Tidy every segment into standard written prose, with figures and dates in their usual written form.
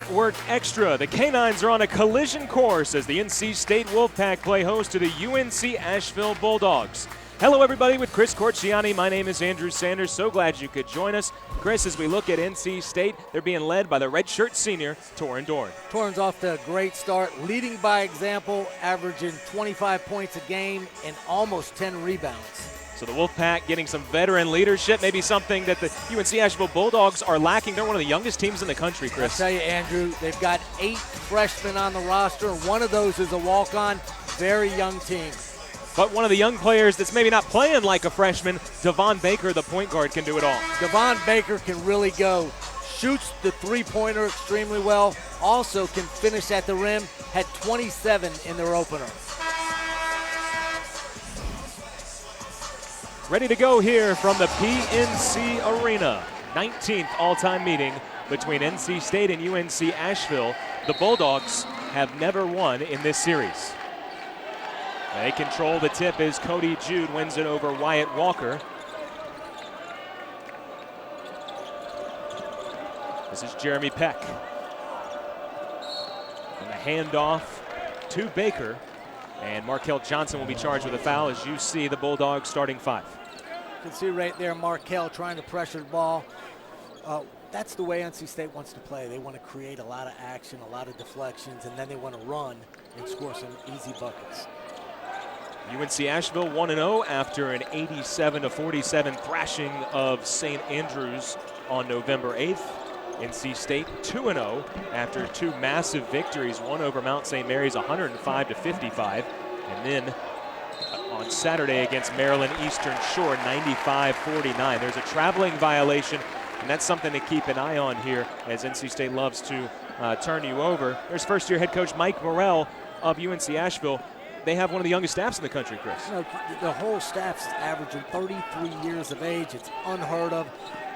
Network Extra. The Canines are on a collision course as the NC State Wolfpack play host to the UNC-Asheville Bulldogs. Hello everybody, with Chris Corciani. My name is Andrew Sanders. So glad you could join us. Chris, as we look at NC State, they're being led by the redshirt senior, Torin Dorn. Torin's off to a great start, leading by example, averaging 25 points a game and almost 10 rebounds. So the Wolfpack getting some veteran leadership, maybe something that the UNC-Asheville Bulldogs are lacking. They're one of the youngest teams in the country, Chris. I tell you, Andrew, they've got 8 freshmen on the roster. One of those is a walk-on, very young team. But one of the young players that's maybe not playing like a freshman, Devon Baker, the point guard, can do it all. Devon Baker can really go. Shoots the three-pointer extremely well. Also can finish at the rim. Had 27 in their opener. Ready to go here from the PNC Arena. 19th all-time meeting between NC State and UNC-Asheville. The Bulldogs have never won in this series. They control the tip as Cody Jude wins it over Wyatt Walker. This is Jeremy Peck. And the handoff to Baker. And Markell Johnson will be charged with a foul as you see the Bulldogs starting 5. You can see right there Markell trying to pressure the ball. That's the way NC State wants to play. They want to create a lot of action, a lot of deflections, and then they want to run and score some easy buckets. UNC-Asheville 1-0 after an 87-47 thrashing of St. Andrews on November 8th. NC State 2-0 after 2 massive victories, one over Mount St. Mary's 105-55, and then on Saturday against Maryland Eastern Shore 95-49. There's a traveling violation, and that's something to keep an eye on here as NC State loves to turn you over. There's first-year head coach Mike Morrell of UNC-Asheville. They have one of the youngest staffs in the country, Chris. You know, the whole staff's averaging 33 years of age. It's unheard of.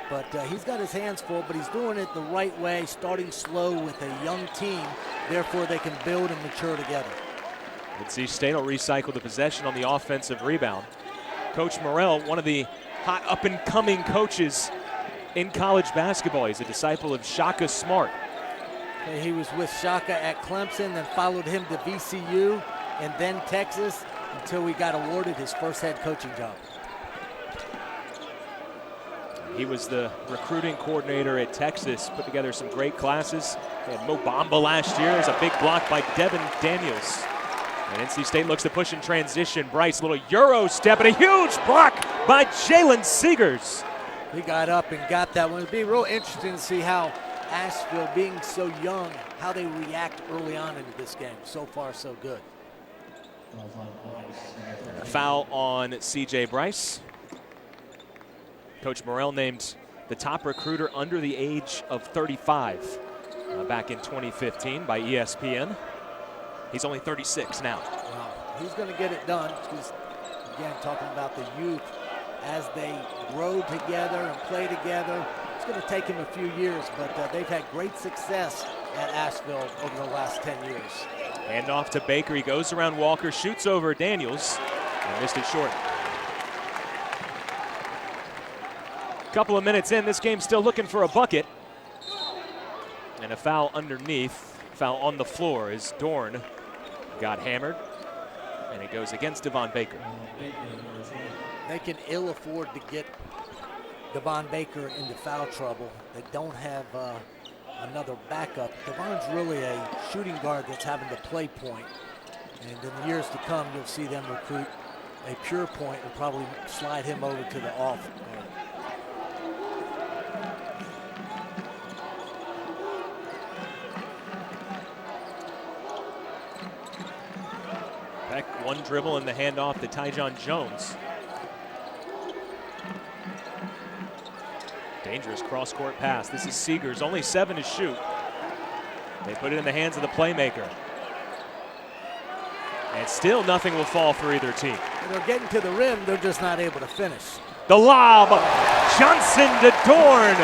But he's got his hands full, but he's doing it the right way, starting slow with a young team. Therefore, they can build and mature together. NC State will recycle the possession on the offensive rebound. Coach Morrell, one of the hot up-and-coming coaches in college basketball. He's a disciple of Shaka Smart. He was with Shaka at Clemson, then followed him to VCU, and then Texas, until he got awarded his first head coaching job. He was the recruiting coordinator at Texas, put together some great classes. They had Mo Bamba last year. There's a big block by Devin Daniels. And NC State looks to push in transition. Bryce, a little Euro step, and a huge block by Jalen Seegers. He got up and got that one. It'll be real interesting to see how Asheville, being so young, how they react early on into this game. So far, so good. A foul on C.J. Bryce. Coach Morrell named the top recruiter under the age of 35 back in 2015 by ESPN. He's only 36 now. Wow. He's going to get it done. Just, again, talking about the youth as they grow together and play together. It's going to take him a few years, but they've had great success at Asheville over the last 10 years. Hand off to Baker. He goes around Walker, shoots over Daniels, and missed it short. Couple of minutes in, this game's still looking for a bucket. And a foul underneath, foul on the floor as Dorn got hammered. And it goes against Devon Baker. They can ill afford to get Devon Baker into foul trouble. They don't have another backup. Devon's really a shooting guard that's having to play point. And in the years to come, you'll see them recruit a pure point and probably slide him over to the off guard. Peck, one dribble and the handoff to Tyjon Jones. Dangerous cross-court pass. This is Seegers, only 7 to shoot. They put it in the hands of the playmaker. And still nothing will fall for either team. They're getting to the rim, they're just not able to finish. The lob, Johnson to Dorn.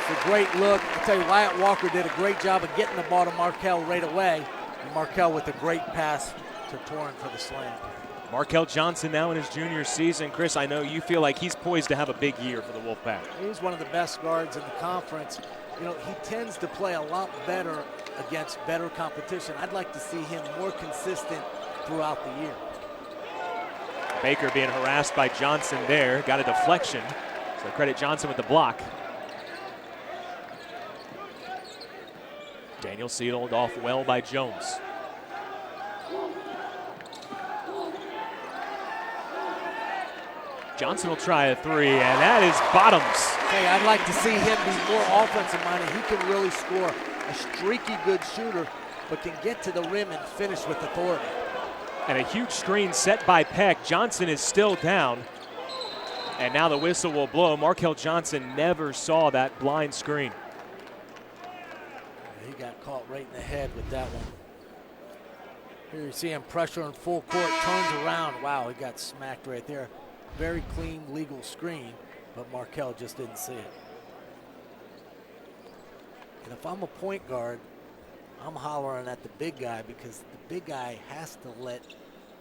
It's a great look. I tell you, Wyatt Walker did a great job of getting the ball to Markell right away. And Markell with a great pass to Torin for the slam. Markell Johnson now in his junior season. Chris, I know you feel like he's poised to have a big year for the Wolfpack. He's one of the best guards in the conference. you know, he tends to play a lot better against better competition. I'd like to see him more consistent throughout the year. Baker being harassed by Johnson there, got a deflection. So credit Johnson with the block. Daniel sealed off well by Jones. Johnson will try a three, and that is bottoms. Hey, I'd like to see him be more offensive minded. He can really score. A streaky good shooter, but can get to the rim and finish with authority. And a huge screen set by Peck. Johnson is still down. And now the whistle will blow. Markel Johnson never saw that blind screen. He got caught right in the head with that one. Here you see him pressure in full court, turns around. Wow, he got smacked right there. Very clean, legal screen, but Markel just didn't see it. And if I'm a point guard, I'm hollering at the big guy because the big guy has to let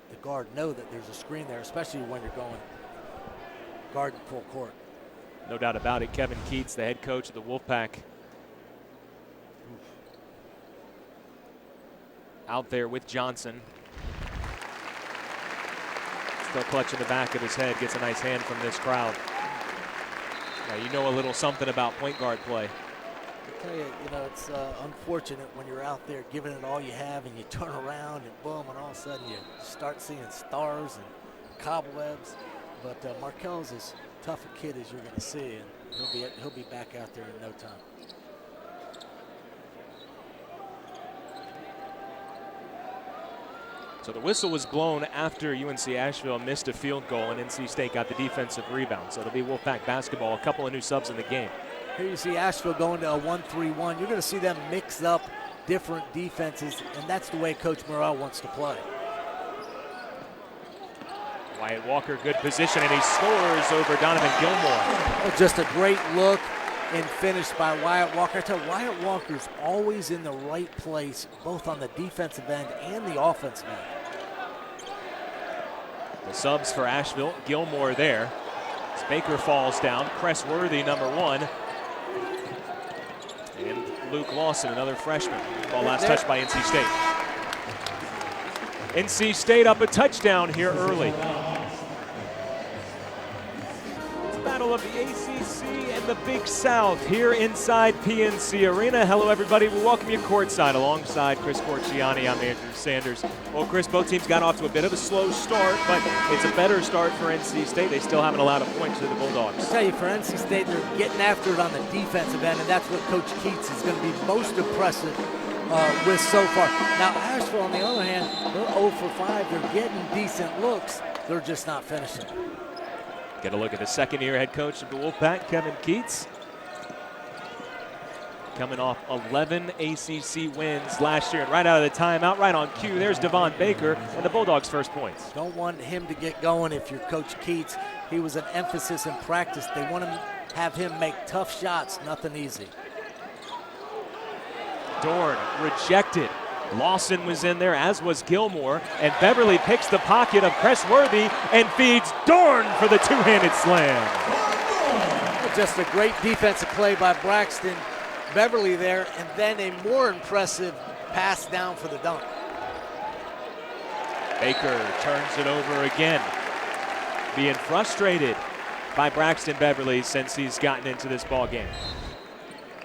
the guard know that there's a screen there, especially when you're going guard in full court. No doubt about it. Kevin Keats, the head coach of the Wolfpack, out there with Johnson. Still clutching the back of his head, gets a nice hand from this crowd. Now you know a little something about point guard play. I tell you, you know, it's unfortunate when you're out there giving it all you have and you turn around and boom, and all of a sudden you start seeing stars and cobwebs. But Markel's as tough a kid as you're going to see, and he'll be back out there in no time. So the whistle was blown after UNC-Asheville missed a field goal, and NC State got the defensive rebound. So it'll be Wolfpack basketball. A couple of new subs in the game. Here you see Asheville going to a 1-3-1. You're going to see them mix up different defenses, and that's the way Coach Morrell wants to play. Wyatt Walker, good position, and he scores over Donovan Gilmore. Oh, just a great look and finish by Wyatt Walker. I tell you, Wyatt Walker's always in the right place, both on the defensive end and the offensive end. The subs for Asheville, Gilmore there. As Baker falls down, Cressworthy, number one. And Luke Lawson, another freshman. Ball last touched by NC State. NC State up a touchdown here early. It's a battle of the ACC and the Big South here inside PNC Arena. Hello, everybody. We welcome you courtside alongside Chris Corciani. I'm Andrew Sanders. Well, Chris, both teams got off to a bit of a slow start, but it's a better start for NC State. They still haven't allowed a point to the Bulldogs. I'll tell you, for NC State, they're getting after it on the defensive end, and that's what Coach Keats is going to be most impressive with so far. Now, Asheville, on the other hand, they're 0 for 5. They're getting decent looks. They're just not finishing. Get a look at the second-year head coach of the Wolfpack, Kevin Keats. Coming off 11 ACC wins last year. And right out of the timeout, right on cue, there's Devon Baker and the Bulldogs' first points. Don't want him to get going if you're Coach Keats. He was an emphasis in practice. They want to have him make tough shots, nothing easy. Dorn rejected. Lawson was in there, as was Gilmore, and Beverly picks the pocket of Cressworthy and feeds Dorn for the two-handed slam. Just a great defensive play by Braxton Beverly there, and then a more impressive pass down for the dunk. Baker turns it over again, being frustrated by Braxton Beverly since he's gotten into this ball game.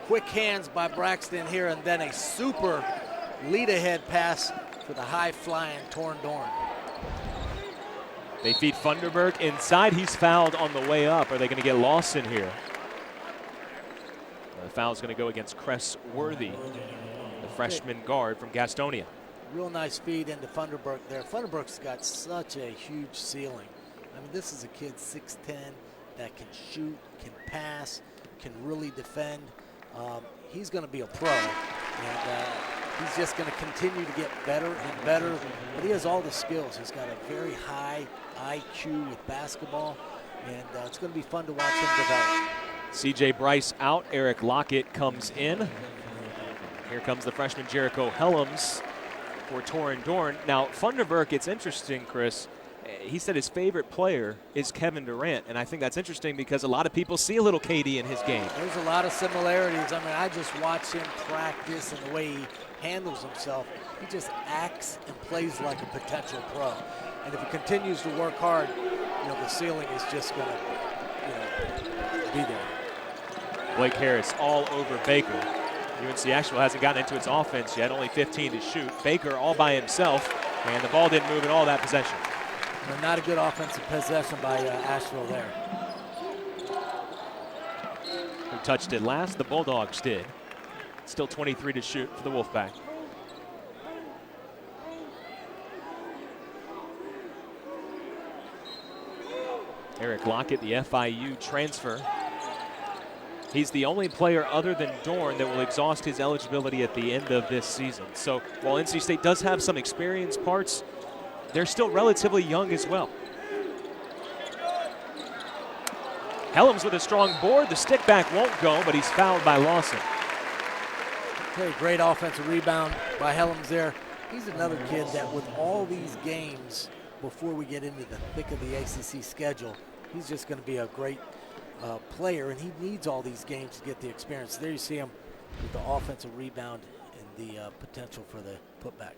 Quick hands by Braxton here, and then a super lead-ahead pass for the high-flying Torn Dorn. They feed Funderburg inside. He's fouled on the way up. Are they going to get Lawson here? The foul's going to go against Cressworthy, the freshman guard from Gastonia. Real nice feed into Funderburg there. Funderburg's got such a huge ceiling. I mean, this is a kid 6'10", that can shoot, can pass, can really defend. He's going to be a pro, and he's just going to continue to get better and better, but he has all the skills. He's got a very high IQ with basketball, and it's going to be fun to watch him develop. C.J. Bryce out, Eric Lockett comes in. Here comes the freshman Jericho Helms for Torren Dorn. Now, Funderburg, it's interesting, Chris. he said his favorite player is Kevin Durant, and I think that's interesting because a lot of people see a little KD in his game. There's a lot of similarities. I mean, I just watch him practice and the way he handles himself. He just acts and plays like a potential pro. And if he continues to work hard, the ceiling is just going to, be there. Blake Harris all over Baker. UNC-Asheville hasn't gotten into its offense yet, only 15 to shoot. Baker all by himself, and the ball didn't move at all that possession. Not a good offensive possession by Asheville there. Who touched it last? The Bulldogs did. Still 23 to shoot for the Wolfpack. Eric Lockett, the FIU transfer. He's the only player other than Dorn that will exhaust his eligibility at the end of this season. So while NC State does have some experienced parts, they're still relatively young as well. Helms with a strong board. The stick back won't go, but he's fouled by Lawson. Okay, great offensive rebound by Helms there. He's another kid that with all these games before we get into the thick of the ACC schedule, he's just going to be a great player, and he needs all these games to get the experience. There you see him with the offensive rebound and the potential for the putback.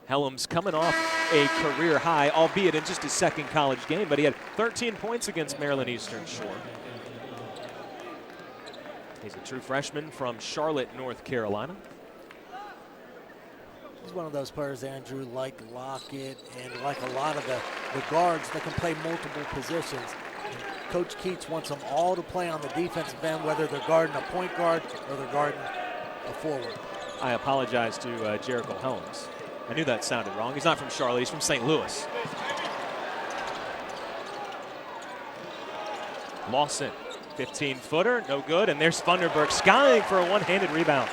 Helms coming off a career high, albeit in just his second college game, but he had 13 points against Maryland Eastern Shore. He's a true freshman from Charlotte, North Carolina. He's one of those players, Andrew, like Lockett and like a lot of the guards that can play multiple positions. And Coach Keats wants them all to play on the defensive end, whether they're guarding a point guard or they're guarding a forward. I apologize to Jericho Helms. I knew that sounded wrong. He's not from Charlotte, he's from St. Louis. Lawson, 15-footer, no good, and there's Funderburk skying for a one-handed rebound.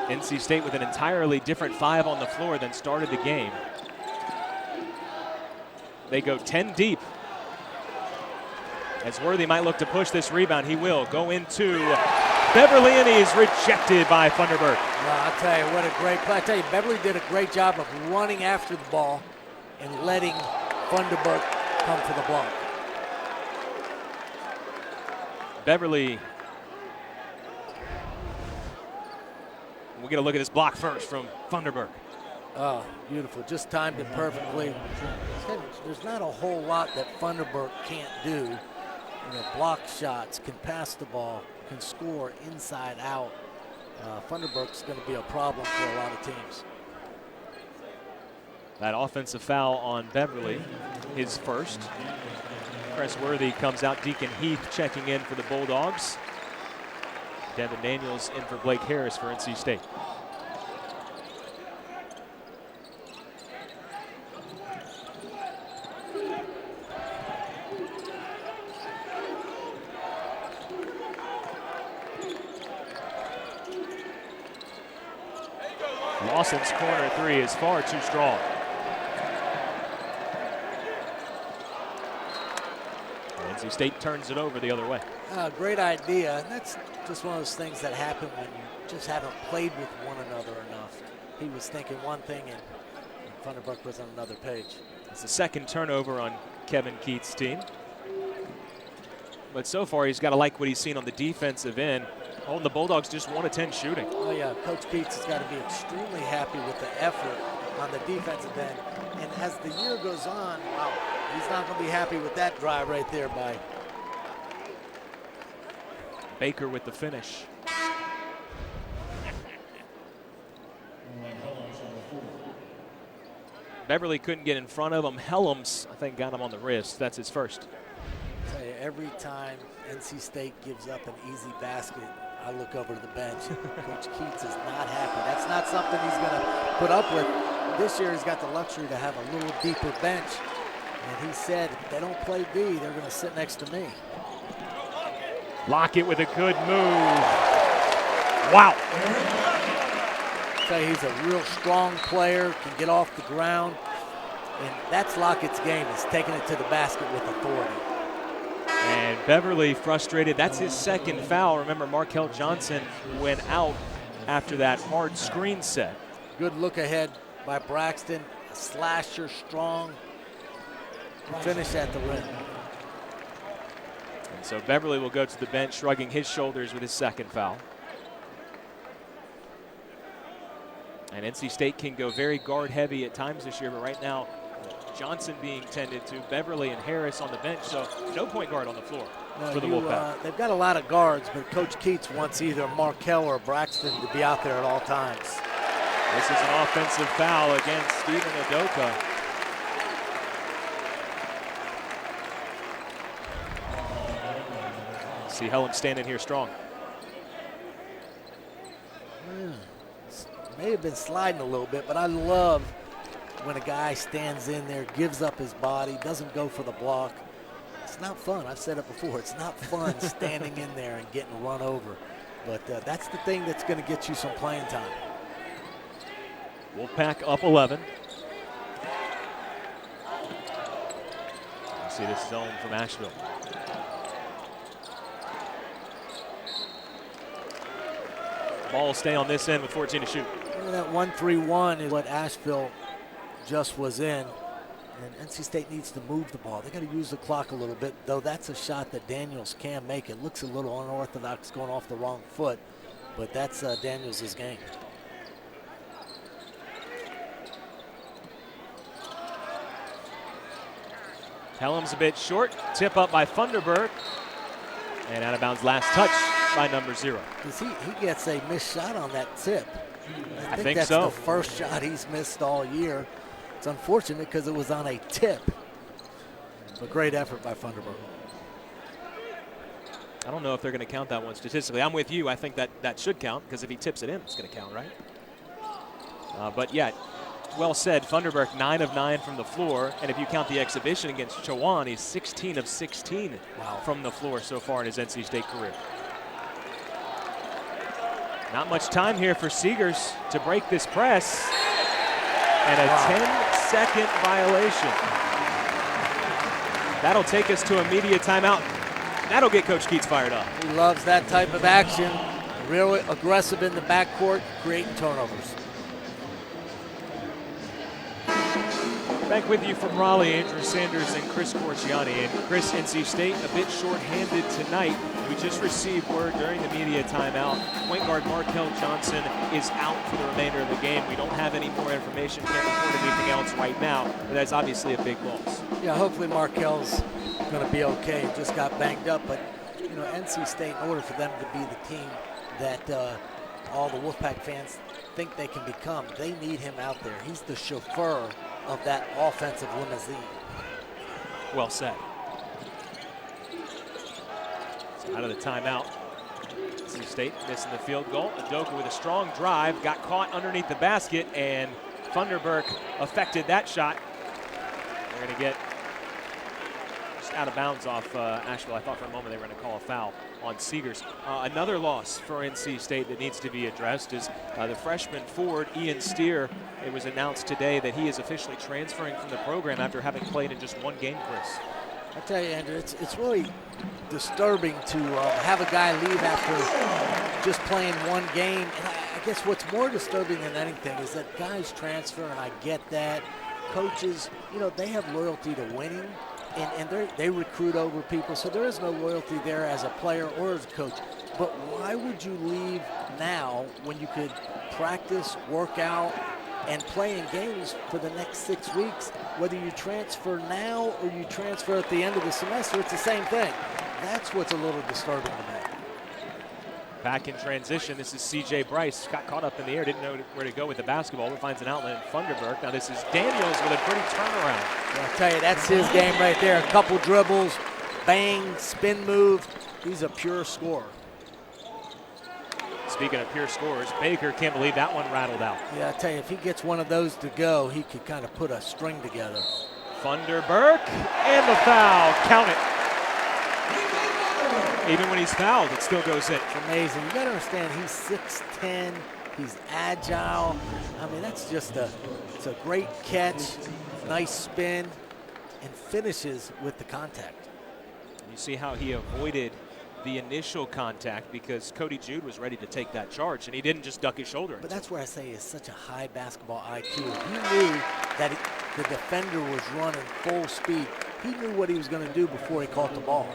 NC State with an entirely different five on the floor than started the game. They go 10 deep. As Worthy might look to push this rebound, he will go into Beverly, and he's rejected by Funderburk. Well, I'll tell you, what a great play. I tell you, Beverly did a great job of running after the ball and letting Funderburk come for the block. Beverly, we'll get a look at this block first from Funderburk. Oh, beautiful. Just timed it perfectly. There's not a whole lot that Funderburk can't do. Block shots, can pass the ball, can score inside out. Funderburk's going to be a problem for a lot of teams. That offensive foul on Beverly, his first. Chris Worthy comes out. Deacon Heath checking in for the Bulldogs. Devin Daniels in for Blake Harris for NC State. Lawson's corner three is far too strong. NC State turns it over the other way. Great idea. And that's just one of those things that happen when you just haven't played with one another enough. He was thinking one thing and Funderburk was on another page. It's the second turnover on Kevin Keats' team. But so far, he's got to like what he's seen on the defensive end. Oh, and the Bulldogs just 1 of 10 shooting. Oh, yeah. Coach Keats has got to be extremely happy with the effort on the defensive end. And as the year goes on, wow, he's not going to be happy with that drive right there by Baker with the finish. Beverly couldn't get in front of him. Helms, I think, got him on the wrist. That's his first. I tell you, every time NC State gives up an easy basket, I look over to the bench. Coach Keats is not happy. That's not something he's going to put up with. This year he's got the luxury to have a little deeper bench. And he said, if they don't play B, they're going to sit next to me. Lockett with a good move. Wow. I tell you, he's a real strong player, can get off the ground. And that's Lockett's game, is taking it to the basket with authority. And Beverly frustrated. That's his second foul. Remember, Markel Johnson went out after that hard screen set. Good look ahead by Braxton. A slasher, strong. Finish at the rim. And so Beverly will go to the bench, shrugging his shoulders with his second foul. And NC State can go very guard heavy at times this year, but right now Johnson being tended to, Beverly and Harris on the bench, so no point guard on the floor for the Wolfpack. They've got a lot of guards, but Coach Keats wants either Markel or Braxton to be out there at all times. This is an offensive foul against Stephen Udoka. See Helm standing here strong. May have been sliding a little bit, but I love when a guy stands in there, gives up his body, doesn't go for the block. It's not fun. I've said it before. It's not fun standing in there and getting run over. But that's the thing that's going to get you some playing time. Wolfpack up 11. You see this zone from Asheville. Ball stay on this end with 14 to shoot. That 1-3-1 is what Asheville just was in. And NC State needs to move the ball. They got to use the clock a little bit, though that's a shot that Daniels can make. It looks a little unorthodox going off the wrong foot, but that's Daniels' game. Helm's a bit short. Tip up by Funderburg. And out of bounds last touch by number 0. He gets a missed shot on that tip. I think that's so. The first shot he's missed all year. It's unfortunate because it was on a tip. A great effort by Funderburg. I don't know if they're going to count that one statistically. I'm with you. I think that should count because if he tips it in, it's going to count, right? But yeah, well said. Funderburg 9 of 9 from the floor. And if you count the exhibition against Chowan, he's 16 of 16 from the floor so far in his NC State career. Not much time here for Seegers to break this press. And a 10-second violation. That'll take us to a media timeout. That'll get Coach Keats fired up. He loves that type of action. Really aggressive in the backcourt, creating turnovers. Back with you from Raleigh, Andrew Sanders and Chris Corciani. And Chris, NC State a bit short-handed tonight. We just received word during the media timeout. Point guard Markel Johnson is out for the remainder of the game. We don't have any more information, can't report anything else right now, but that's obviously a big loss. Yeah, hopefully Markel's going to be okay. Just got banged up, but you know, NC State, in order for them to be the team that all the Wolfpack fans think they can become, they need him out there. He's the chauffeur of that offensive limousine. Well said. So out of the timeout, NC State missing the field goal. Udoka with a strong drive, got caught underneath the basket, and Funderburg affected that shot. They're going to get just out of bounds off Asheville. I thought for a moment they were going to call a foul on Seegers. Another loss for NC State that needs to be addressed is the freshman forward, Ian Steer. It was announced today that he is officially transferring from the program after having played in just one game, Chris. I tell you, Andrew, it's really disturbing to have a guy leave after just playing one game. And I guess what's more disturbing than anything is that guys transfer, and I get that. Coaches, you know, they have loyalty to winning, and they recruit over people, so there is no loyalty there as a player or as a coach. But why would you leave now when you could practice, work out, and play in games for the next 6 weeks? Whether you transfer now or you transfer at the end of the semester, it's the same thing. That's what's a little disturbing to me. Back in transition, this is C.J. Bryce. Got caught up in the air, didn't know where to go with the basketball, but finds an outlet in Funderburg. Now this is Daniels with a pretty turnaround. I'll tell you, that's his game right there. A couple dribbles, bang, spin move. He's a pure scorer. Speaking of pure scorers, Baker can't believe that one rattled out. Yeah, I tell you, if he gets one of those to go, he could kind of put a string together. Funderburg and the foul. Count it. Even when he's fouled, it still goes in. It's amazing. You got to understand, he's 6'10", he's agile. I mean, that's just it's a great catch, nice spin, and finishes with the contact. You see how he avoided the initial contact because Cody Jude was ready to take that charge, and he didn't just duck his shoulder. But that's where I say it's such a high basketball IQ. He knew that the defender was running full speed. He knew what he was going to do before he caught the ball.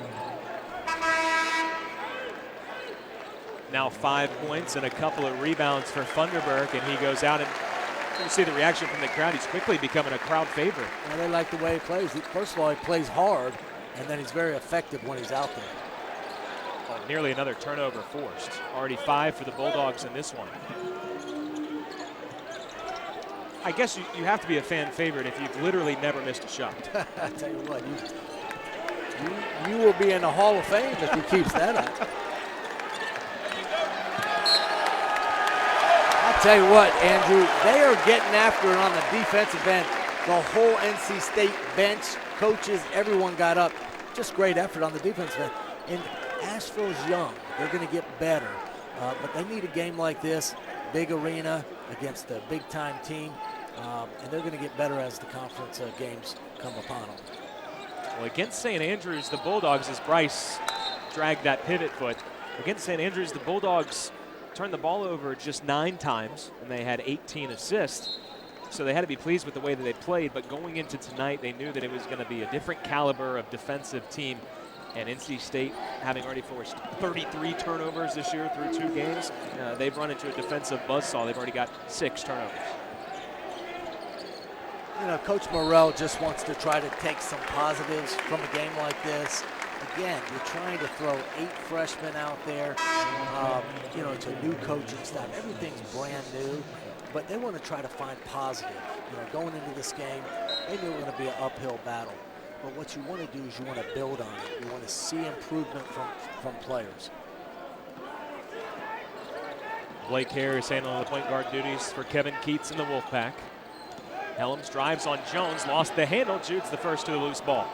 Now 5 points and a couple of rebounds for Thunderberg, and he goes out, and you see the reaction from the crowd. He's quickly becoming a crowd favorite. Well, they like the way he plays. First of all, he plays hard, and then he's very effective when he's out there. Oh, nearly another turnover forced. Already 5 for the Bulldogs in this one. I guess you have to be a fan favorite if you've literally never missed a shot. I tell you what, you will be in the Hall of Fame if he keeps that up. I'll tell you what, Andrew, they are getting after it on the defensive end. The whole NC State bench, coaches, everyone got up. Just great effort on the defensive end. And Asheville's young. They're going to get better. But they need a game like this, big arena against a big-time team. And they're going to get better as the conference games come upon them. Well, against St. Andrews, the Bulldogs, as Bryce dragged that pivot foot, against St. Andrews, the Bulldogs turned the ball over just 9 times, and they had 18 assists. So they had to be pleased with the way that they played, but going into tonight, they knew that it was going to be a different caliber of defensive team. And NC State, having already forced 33 turnovers this year through 2 games, they've run into a defensive buzzsaw. They've already got 6 turnovers. You know, Coach Morrell just wants to try to take some positives from a game like this. Again, you're trying to throw 8 freshmen out there. You know, it's a new coaching staff. Everything's brand new, but they want to try to find positive. You know, going into this game, they knew it was going to be an uphill battle. But what you want to do is you want to build on it. You want to see improvement from players. Blake Harris handling the point guard duties for Kevin Keats in the Wolfpack. Helms drives on Jones, lost the handle. Jude's the first to the loose ball.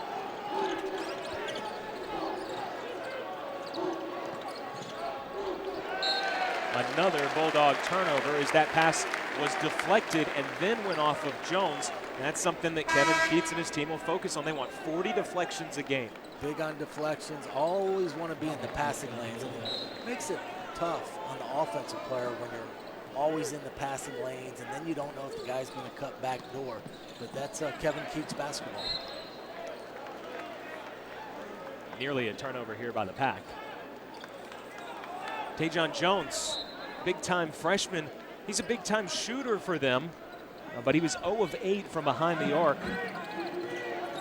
Another Bulldog turnover as that pass was deflected and then went off of Jones. And that's something that Kevin Keats and his team will focus on. They want 40 deflections a game. Big on deflections, always want to be in the passing lanes. And it makes it tough on the offensive player when you're always in the passing lanes and then you don't know if the guy's going to cut back door. But that's Kevin Keats basketball. Nearly a turnover here by the Pack. Tajon Jones, big-time freshman. He's a big-time shooter for them, but he was 0 of 8 from behind the arc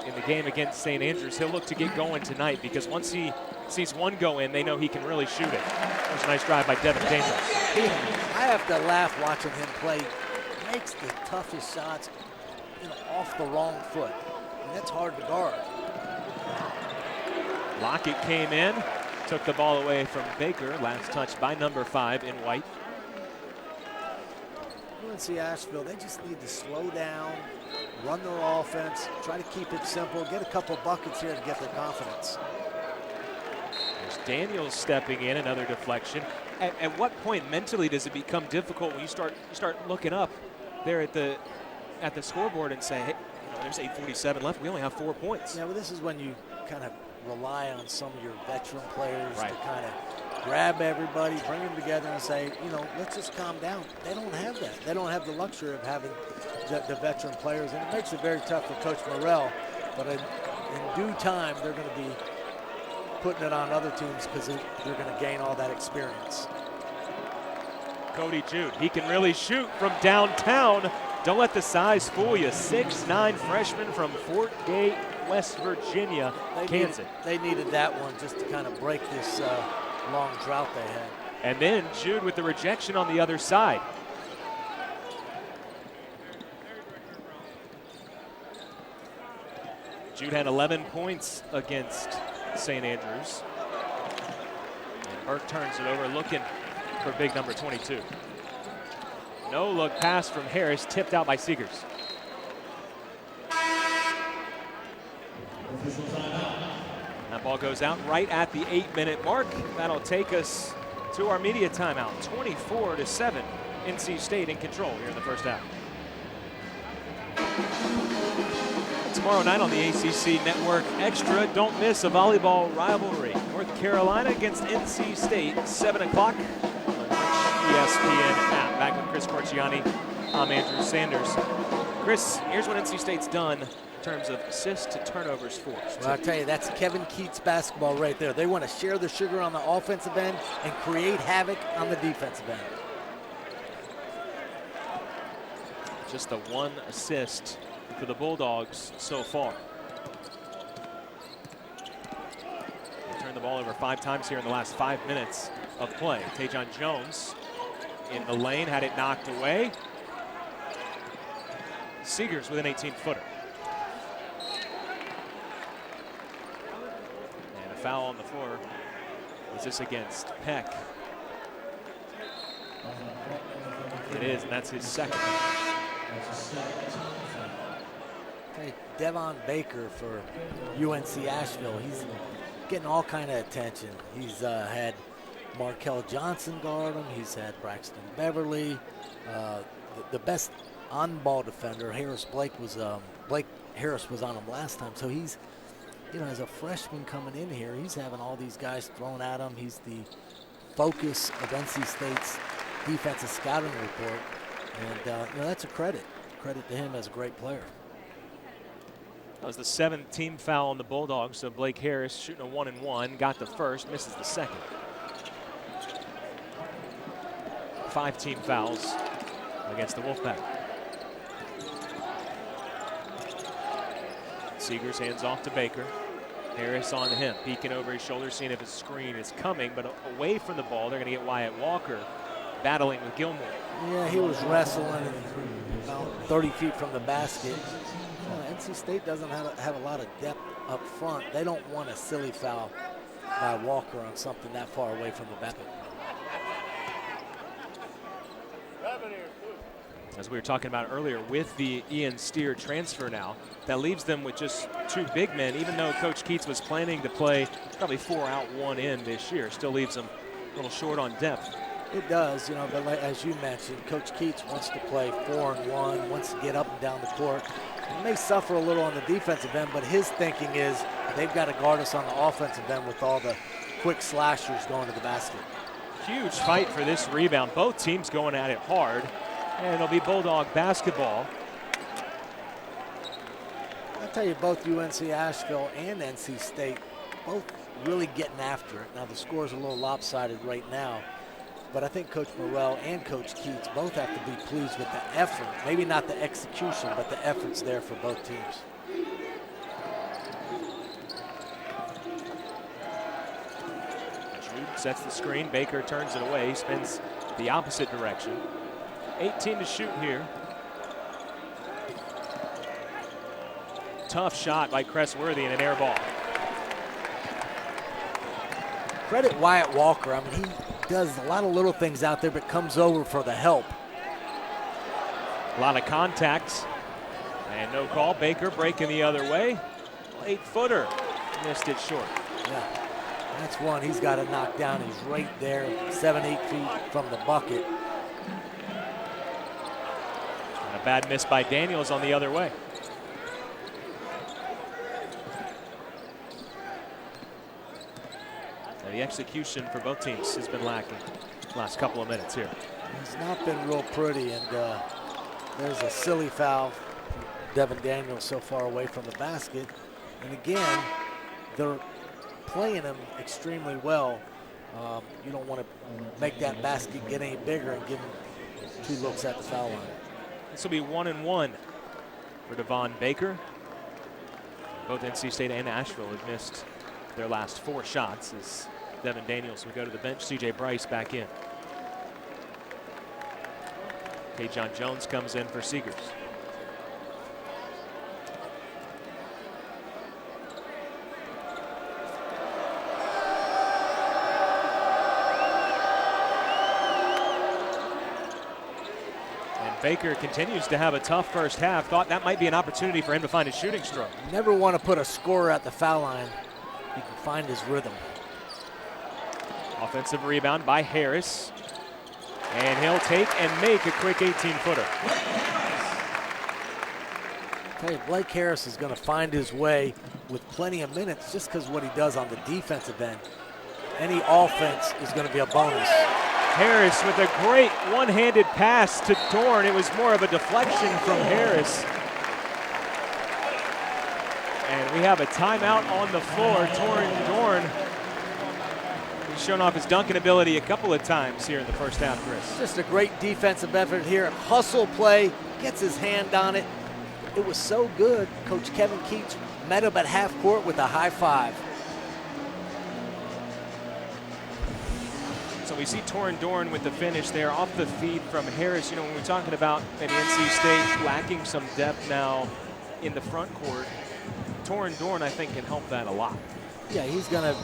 in the game against St. Andrews. He'll look to get going tonight because once he sees one go in, they know he can really shoot it. There's a nice drive by Devin Daniels. I have to laugh watching him play. He makes the toughest shots, you know, off the wrong foot, and that's hard to guard. Lockett came in, took the ball away from Baker. Last touch by number 5 in white. UNC-Asheville, they just need to slow down, run their offense, try to keep it simple, get a couple buckets here to get their confidence. There's Daniels stepping in, another deflection. At what point mentally does it become difficult when you start looking up there at the scoreboard and say, hey, you know, there's 8:47 left, we only have 4 points. Yeah, well, this is when you kind of rely on some of your veteran players right to kind of grab everybody, bring them together and say, you know, let's just calm down. They don't have that. They don't have the luxury of having the veteran players, and it makes it very tough for Coach Morrell. But in due time, they're going to be putting it on other teams because they're going to gain all that experience. Cody Jude, he can really shoot from downtown. Don't let the size fool you. 6'9" freshman from Fort Gate, West Virginia, Kansas. They needed that one just to kind of break this long drought they had. And then Jude with the rejection on the other side. Jude had 11 points against St. Andrews. And Burke turns it over, looking for big number 22. No look pass from Harris, tipped out by Seegers. That ball goes out right at the 8-minute mark. That'll take us to our media timeout. 24-7, NC State in control here in the first half. It's tomorrow night on the ACC Network Extra. Don't miss a volleyball rivalry. North Carolina against NC State, 7 o'clock on the ESPN app. Back with Chris Corciani, I'm Andrew Sanders. Chris, here's what NC State's done in terms of assists to turnovers forced. Well, I'll tell you, that's Kevin Keats basketball right there. They want to share the sugar on the offensive end and create havoc on the defensive end. Just the one assist for the Bulldogs so far. They turned the ball over 5 times here in the last 5 minutes of play. Tajon Jones in the lane, had it knocked away. Seegers with an 18-footer. And a foul on the floor. Is this against Peck? It is, and that's his second. Hey, Devon Baker for UNC-Asheville. He's getting all kind of attention. He's had Markel Johnson guard him. He's had Braxton Beverly. The best on-ball defender, Blake Harris was on him last time. So he's, you know, as a freshman coming in here, he's having all these guys thrown at him. He's the focus of NC State's defensive scouting report. And you know, that's a credit to him as a great player. That was the 7th team foul on the Bulldogs, so Blake Harris shooting a 1-and-1, got the first, misses the second. 5 team fouls against the Wolfpack. Seegers hands off to Baker. Harris on him, peeking over his shoulder, seeing if his screen is coming, but away from the ball, they're going to get Wyatt Walker battling with Gilmore. Yeah, he was wrestling about 30 feet from the basket. NC State doesn't have a lot of depth up front. They don't want a silly foul by Walker on something that far away from the basket. As we were talking about earlier, with the Ian Steer transfer now, that leaves them with just 2 big men, even though Coach Keats was planning to play probably 4 out, 1 in this year. Still leaves them a little short on depth. It does, you know, but like, as you mentioned, Coach Keats wants to play 4-and-1, wants to get up and down the court. He may suffer a little on the defensive end, but his thinking is they've got to guard us on the offensive end with all the quick slashers going to the basket. Huge fight for this rebound. Both teams going at it hard, and it'll be Bulldog basketball. I'll tell you, both UNC-Asheville and NC State, both really getting after it. Now, the score's a little lopsided right now, but I think Coach Morrell and Coach Keats both have to be pleased with the effort. Maybe not the execution, but the effort's there for both teams. Jude sets the screen. Baker turns it away, spins the opposite direction. 18 to shoot here. Tough shot by Cressworthy and an air ball. Credit Wyatt Walker. I mean, he does a lot of little things out there, but comes over for the help. A lot of contacts and no call. Baker breaking the other way. 8-footer, missed it short. Yeah, that's one he's got to knock down. He's right there, 7-8 feet from the bucket. And a bad miss by Daniels on the other way. The execution for both teams has been lacking the last couple of minutes here. It's not been real pretty, and there's a silly foul from Devin Daniels so far away from the basket. And again, they're playing him extremely well. You don't want to make that basket get any bigger and give him 2 looks at the foul line. This will be 1-and-1 for Devon Baker. Both NC State and Asheville have missed their last 4 shots as Devin Daniels will go to the bench. CJ Bryce back in. Tajon Jones comes in for Seegers. And Baker continues to have a tough first half. Thought that might be an opportunity for him to find a shooting stroke. Never want to put a scorer at the foul line. He can find his rhythm. Offensive rebound by Harris. And he'll take and make a quick 18-footer. Hey, Blake Harris is going to find his way with plenty of minutes just because what he does on the defensive end. Any offense is going to be a bonus. Harris with a great one-handed pass to Dorn. It was more of a deflection from Harris. And we have a timeout on the floor. Torin Dorn, he's shown off his dunking ability a couple of times here in the first half, Chris. Just a great defensive effort here. Hustle play, gets his hand on it. It was so good, Coach Kevin Keats met him at half court with a high five. So we see Torin Dorn with the finish there off the feed from Harris. You know, when we're talking about maybe NC State lacking some depth now in the front court, Torin Dorn, I think, can help that a lot. Yeah, he's going to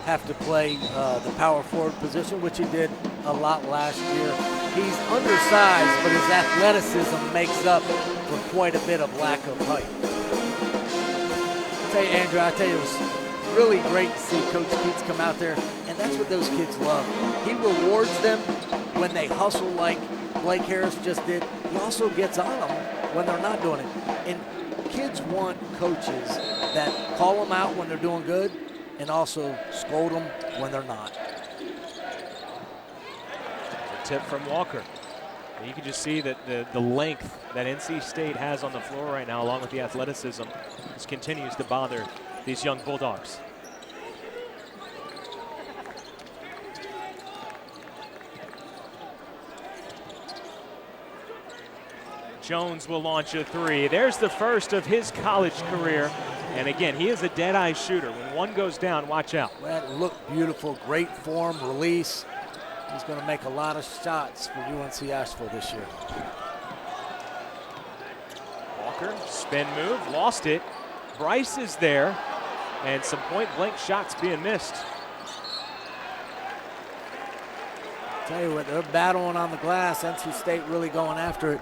have to play the power forward position, which he did a lot last year. He's undersized, but his athleticism makes up for quite a bit of lack of height. Andrew, I tell you, it was really great to see Coach Keats come out there, and that's what those kids love. He rewards them when they hustle like Blake Harris just did. He also gets on them when they're not doing it. And kids want coaches that call them out when they're doing good and also scold them when they're not. A tip from Walker. You can just see that the length that NC State has on the floor right now, along with the athleticism, just continues to bother these young Bulldogs. Jones will launch a three. There's the first of his college career. And again, he is a dead-eye shooter. When one goes down, watch out. That looked beautiful, great form, release. He's going to make a lot of shots for UNC-Asheville this year. Walker, spin move, lost it. Bryce is there, and some point-blank shots being missed. Tell you what, they're battling on the glass. NC State really going after it.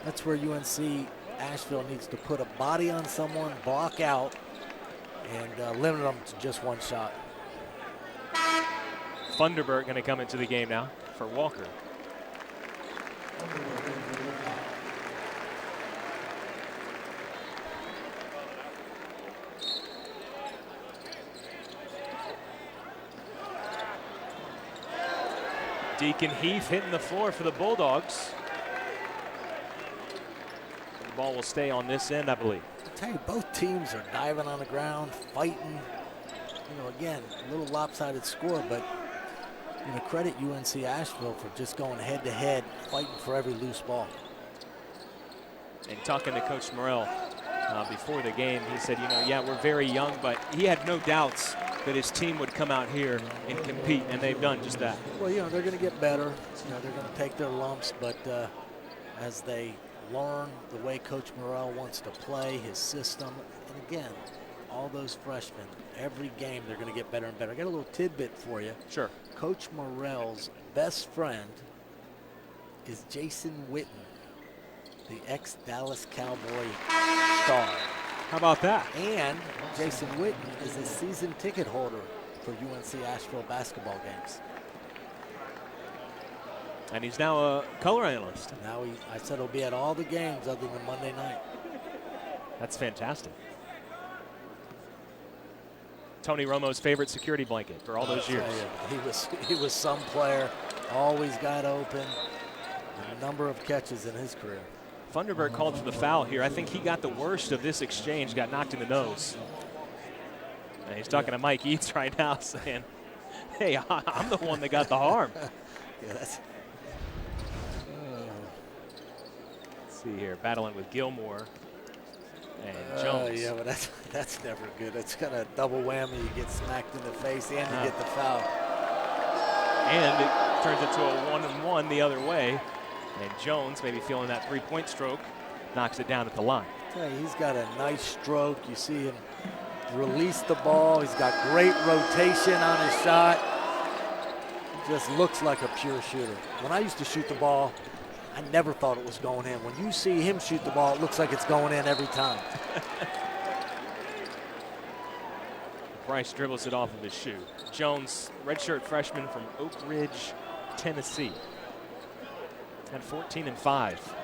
That's where UNC-Asheville needs to put a body on someone, block out, and limit them to just one shot. Funderburk going to come into the game now for Walker. Deacon Heath hitting the floor for the Bulldogs. The ball will stay on this end, I believe. I tell you, both teams are diving on the ground, fighting. You know, again, a little lopsided score, but you know, credit UNC-Asheville for just going head-to-head, fighting for every loose ball. And talking to Coach Morrell before the game, he said, you know, yeah, we're very young, but he had no doubts that his team would come out here and compete, and they've done just that. Well, you know, they're going to get better. You know, they're going to take their lumps, but as they learn the way Coach Morrell wants to play, his system, and again, all those freshmen, every game they're going to get better and better. I got a little tidbit for you. Sure. Coach Morrell's best friend is Jason Witten, the ex-Dallas Cowboy star. How about that? And Jason Witten is a season ticket holder for UNC-Asheville basketball games. And he's now a color analyst. Now I said he'll be at all the games other than Monday night. That's fantastic. Tony Romo's favorite security blanket for all those years. He was some player, always got open, a number of catches in his career. Funderburk called for the foul here. I think he got the worst of this exchange, got knocked in the nose. And he's talking to Mike Eads right now saying, hey, I'm the one that got the harm. Yeah, that's Let's see here, battling with Gilmore and Jones. Yeah, but that's never good. It's kind of double whammy. You get smacked in the face and you get the foul. And it turns into a 1-and-1 the other way. And Jones, maybe feeling that three-point stroke, knocks it down at the line. Yeah, he's got a nice stroke. You see him release the ball. He's got great rotation on his shot. He just looks like a pure shooter. When I used to shoot the ball, I never thought it was going in. When you see him shoot the ball, it looks like it's going in every time. Bryce dribbles it off of his shoe. Jones, redshirt freshman from Oak Ridge, Tennessee. Had 14 and 5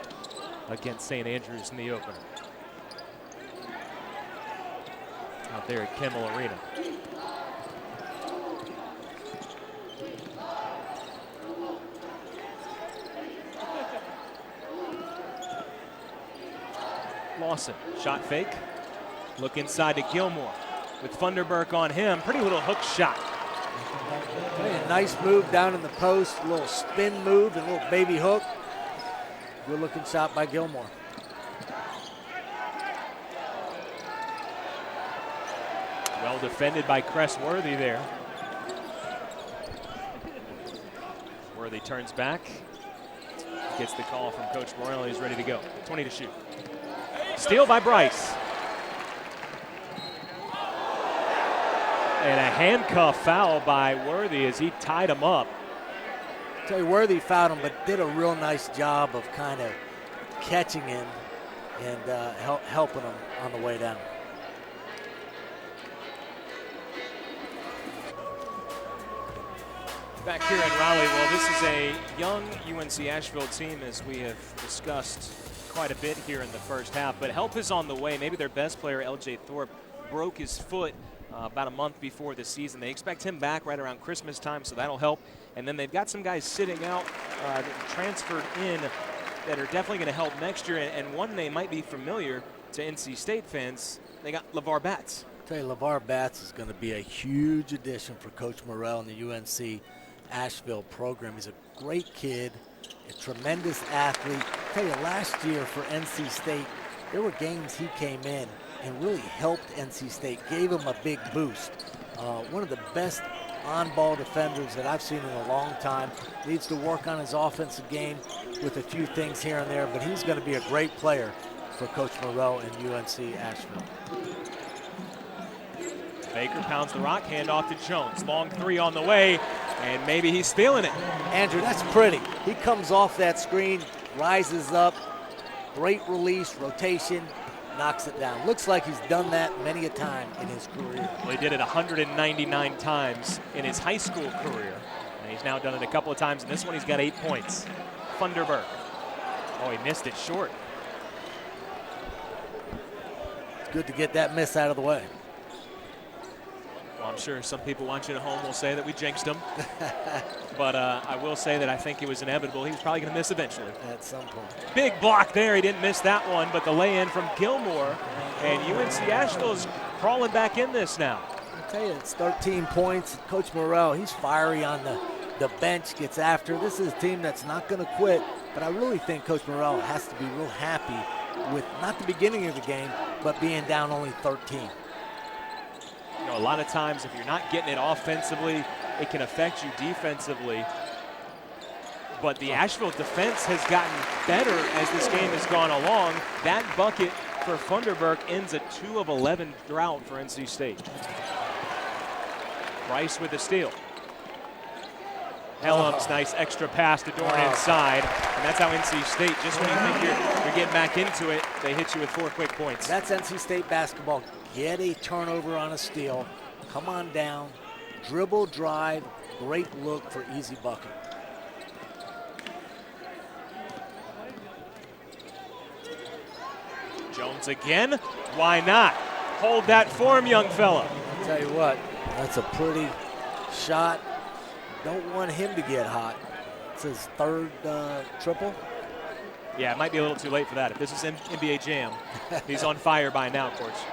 against St. Andrews in the opener. out there at Kimmel Arena. Lawson, shot fake. Look inside to Gilmore with Funderburk on him. Pretty little hook shot. A nice move down in the post, a little spin move and a little baby hook. Good looking shot by Gilmore. Well defended by Cressworthy there. Worthy turns back. Gets the call from Coach Morello. He's ready to go. 20 to shoot. Steal by Bryce. And a handcuff foul by Worthy as he tied him up. I'll tell you, Worthy fouled him, but did a real nice job of kind of catching him and helping him on the way down. Back here in Raleigh, well, this is a young UNC-Asheville team, as we have discussed quite a bit here in the first half, but help is on the way. Maybe their best player, LJ Thorpe, broke his foot about a month before the season. They expect him back right around Christmas time, so that'll help. And then they've got some guys sitting out that transferred in that are definitely going to help next year, and one name might be familiar to NC State fans. They got LeVar Batts. I'll tell you, LeVar Batts is going to be a huge addition for Coach Morrell and the UNC-Asheville program. He's a great kid, a tremendous athlete. I'll tell you, last year for NC State, there were games he came in and really helped NC State, gave him a big boost. One of the best on-ball defenders that I've seen in a long time. Needs to work on his offensive game with a few things here and there, but he's going to be a great player for Coach Morrell and UNC-Asheville. Baker pounds the rock, handoff to Jones. Long three on the way, and maybe he's feeling it. Andrew, that's pretty. He comes off that screen, rises up, great release, rotation, knocks it down. Looks like he's done that many a time in his career. Well, he did it 199 times in his high school career, and he's now done it a couple of times. In this one, he's got 8 points. Funderburk. Oh, he missed it short. It's good to get that miss out of the way. Well, I'm sure some people watching at home will say that we jinxed him. But I will say that I think it was inevitable. He was probably going to miss eventually. At some point. Big block there. He didn't miss that one, but the lay-in from Gilmore. And UNC-Asheville is crawling back in this now. I'll tell you, it's 13 points. Coach Morrell, he's fiery on the bench, gets after. This is a team that's not going to quit, but I really think Coach Morrell has to be real happy with not the beginning of the game, but being down only 13. You know, a lot of times if you're not getting it offensively, it can affect you defensively. But the Asheville defense has gotten better as this game has gone along. That bucket for Funderburk ends a 2 of 11 drought for NC State. Bryce with the steal. Helms, nice extra pass to Dorn inside. And that's how NC State, just when you think you're getting back into it, they hit you with 4 quick points. That's NC State basketball. Get a turnover on a steal, come on down, dribble, drive, great look for easy bucket. Jones again, why not? Hold that form, young fella. I'll tell you what, that's a pretty shot. Don't want him to get hot. It's his third triple. Yeah, it might be a little too late for that. If this is NBA Jam, he's on fire by now, of course.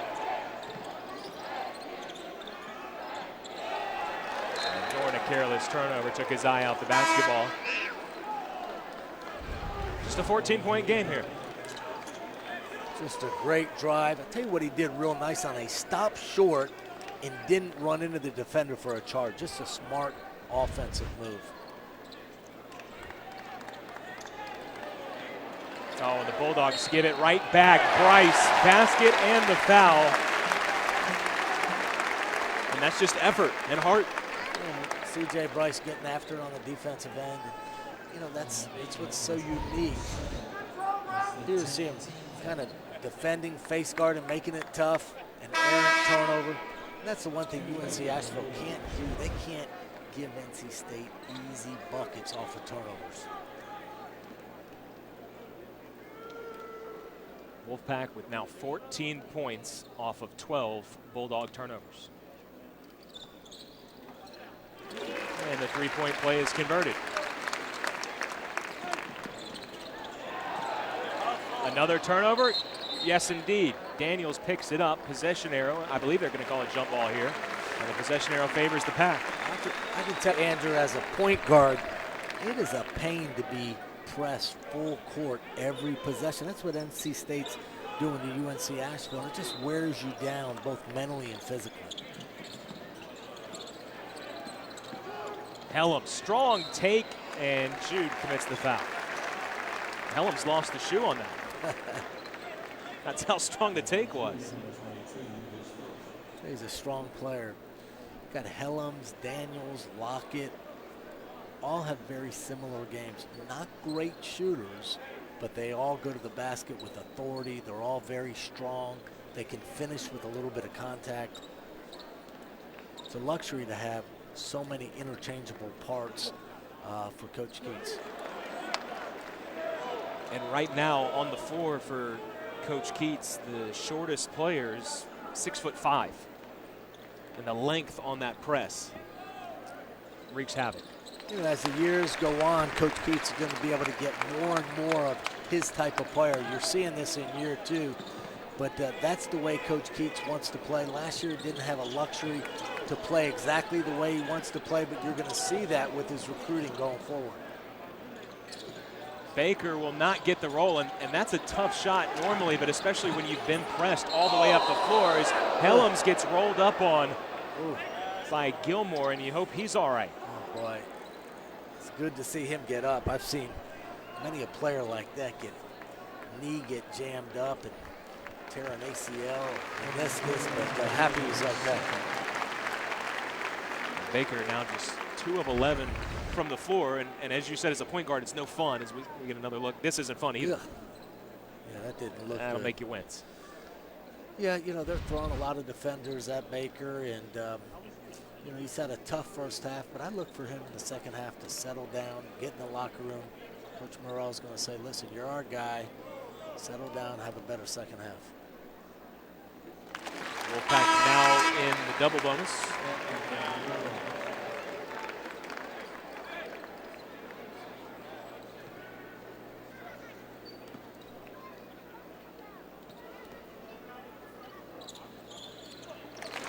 And Jordan, a careless turnover, took his eye off the basketball. Just a 14-point game here. Just a great drive. I'll tell you what he did real nice on a stop short and didn't run into the defender for a charge. Just a smart offensive move. Oh, and the Bulldogs give it right back. Bryce, basket and the foul. And that's just effort and heart. C.J. Bryce getting after it on the defensive end. You know, it's what's so unique. You see him kind of defending, face guard, and making it tough, an errant turnover. And that's the one thing UNC-Asheville can't do. They can't give NC State easy buckets off of turnovers. Wolfpack with now 14 points off of 12 Bulldog turnovers. And the three-point play is converted. Another turnover? Yes, indeed. Daniels picks it up. Possession arrow. I believe they're going to call a jump ball here. And the possession arrow favors the Pack. I can tell Andrew, as a point guard, it is a pain to be pressed full court every possession. That's what NC State's doing to UNC-Asheville. It just wears you down both mentally and physically. Hellam, strong take, and Jude commits the foul. Hellam's lost the shoe on that. That's how strong the take was. He's a strong player. Got Helms, Daniels, Lockett, all have very similar games. Not great shooters, but they all go to the basket with authority. They're all very strong. They can finish with a little bit of contact. It's a luxury to have so many interchangeable parts for Coach Keats. And right now on the floor for Coach Keats, the shortest players, 6'5". And the length on that press wreaks havoc. You know, as the years go on, Coach Keats is going to be able to get more and more of his type of player. You're seeing this in year 2, but that's the way Coach Keats wants to play. Last year, he didn't have a luxury to play exactly the way he wants to play, but you're going to see that with his recruiting going forward. Baker will not get the roll, and that's a tough shot normally, but especially when you've been pressed all the way up the floor, as Helms gets rolled up on by Gilmore, and you hope he's all right. Oh, boy. It's good to see him get up. I've seen many a player like that knee get jammed up and tear an ACL and this, but happy he's like that. Baker now just 2 of 11 from the floor, and as you said, as a point guard, it's no fun as we get another look. This isn't fun either. Yeah, that didn't look That'll good. make you wince. Yeah, you know, they're throwing a lot of defenders at Baker, and, you know, he's had a tough first half, but I look for him in the second half to settle down, get in the locker room. Coach Morrell's going to say, listen, you're our guy. Settle down, have a better second half. Wolfpack now in the double bonus.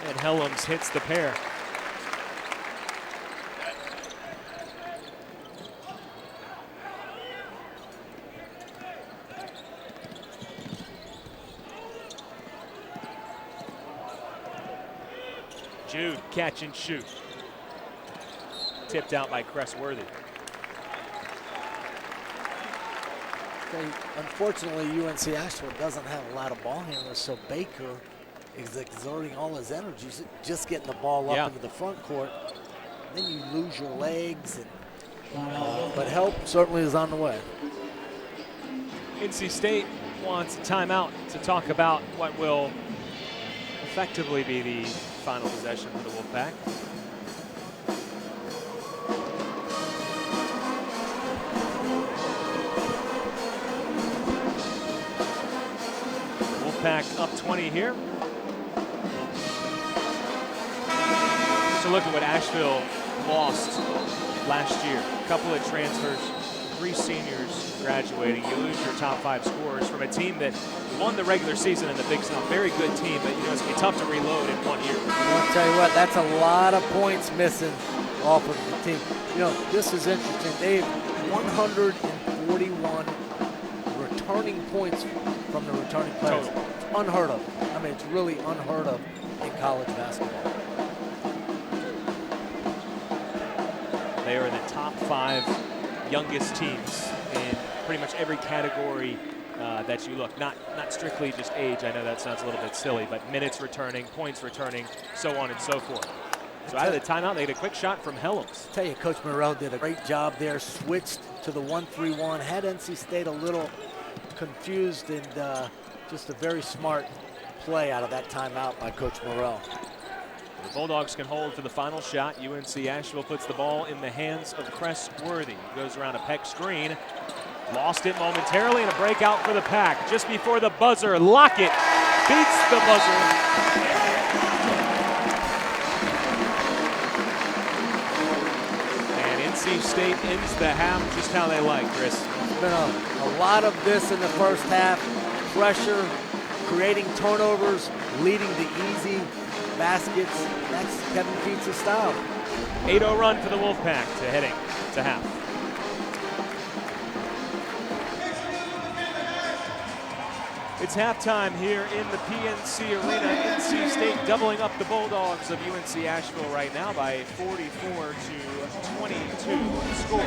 And Helms hits the pair. Jude, catch and shoot. Tipped out by Cressworthy. Okay, unfortunately, UNC-Asheville doesn't have a lot of ball handlers, so Baker is exerting all his energies just getting the ball up into the front court. Then you lose your legs, and, but help certainly is on the way. NC State wants a timeout to talk about what will effectively be the final possession for the Wolfpack. Wolfpack up 20 here. Just a look at what Asheville lost last year. A couple of transfers, 3 seniors graduating. You lose your top 5 scorers from a team that won the regular season in the Big South. Very good team, but you know it's gonna be tough to reload in 1 year. I'll tell you what, that's a lot of points missing off of the team. You know, this is interesting. They have 141 returning points from the returning players. Total. It's unheard of. I mean, it's really unheard of in college basketball. They are in the top 5 youngest teams in pretty much every category that you look. Not strictly just age. I know that sounds a little bit silly, but minutes returning, points returning, so on and so forth. So out of the timeout, they get a quick shot from Helms. I tell you, Coach Morrell did a great job there. Switched to the 1-3-1. Had NC State a little confused, and just a very smart play out of that timeout by Coach Morrell. The Bulldogs can hold for the final shot. UNC-Asheville puts the ball in the hands of Cressworthy. Goes around a Peck screen Lost it momentarily, and a breakout for the Pack. Just before the buzzer, Lockett beats the buzzer. And NC State ends the half just how they like, Chris. There's been a lot of this in the first half. Pressure, creating turnovers, leading to easy baskets. That's Kevin Keats' style. 8-0 run for the Wolfpack to heading to half. It's halftime here in the PNC Arena. NC State doubling up the Bulldogs of UNC-Asheville right now by 44-22 score.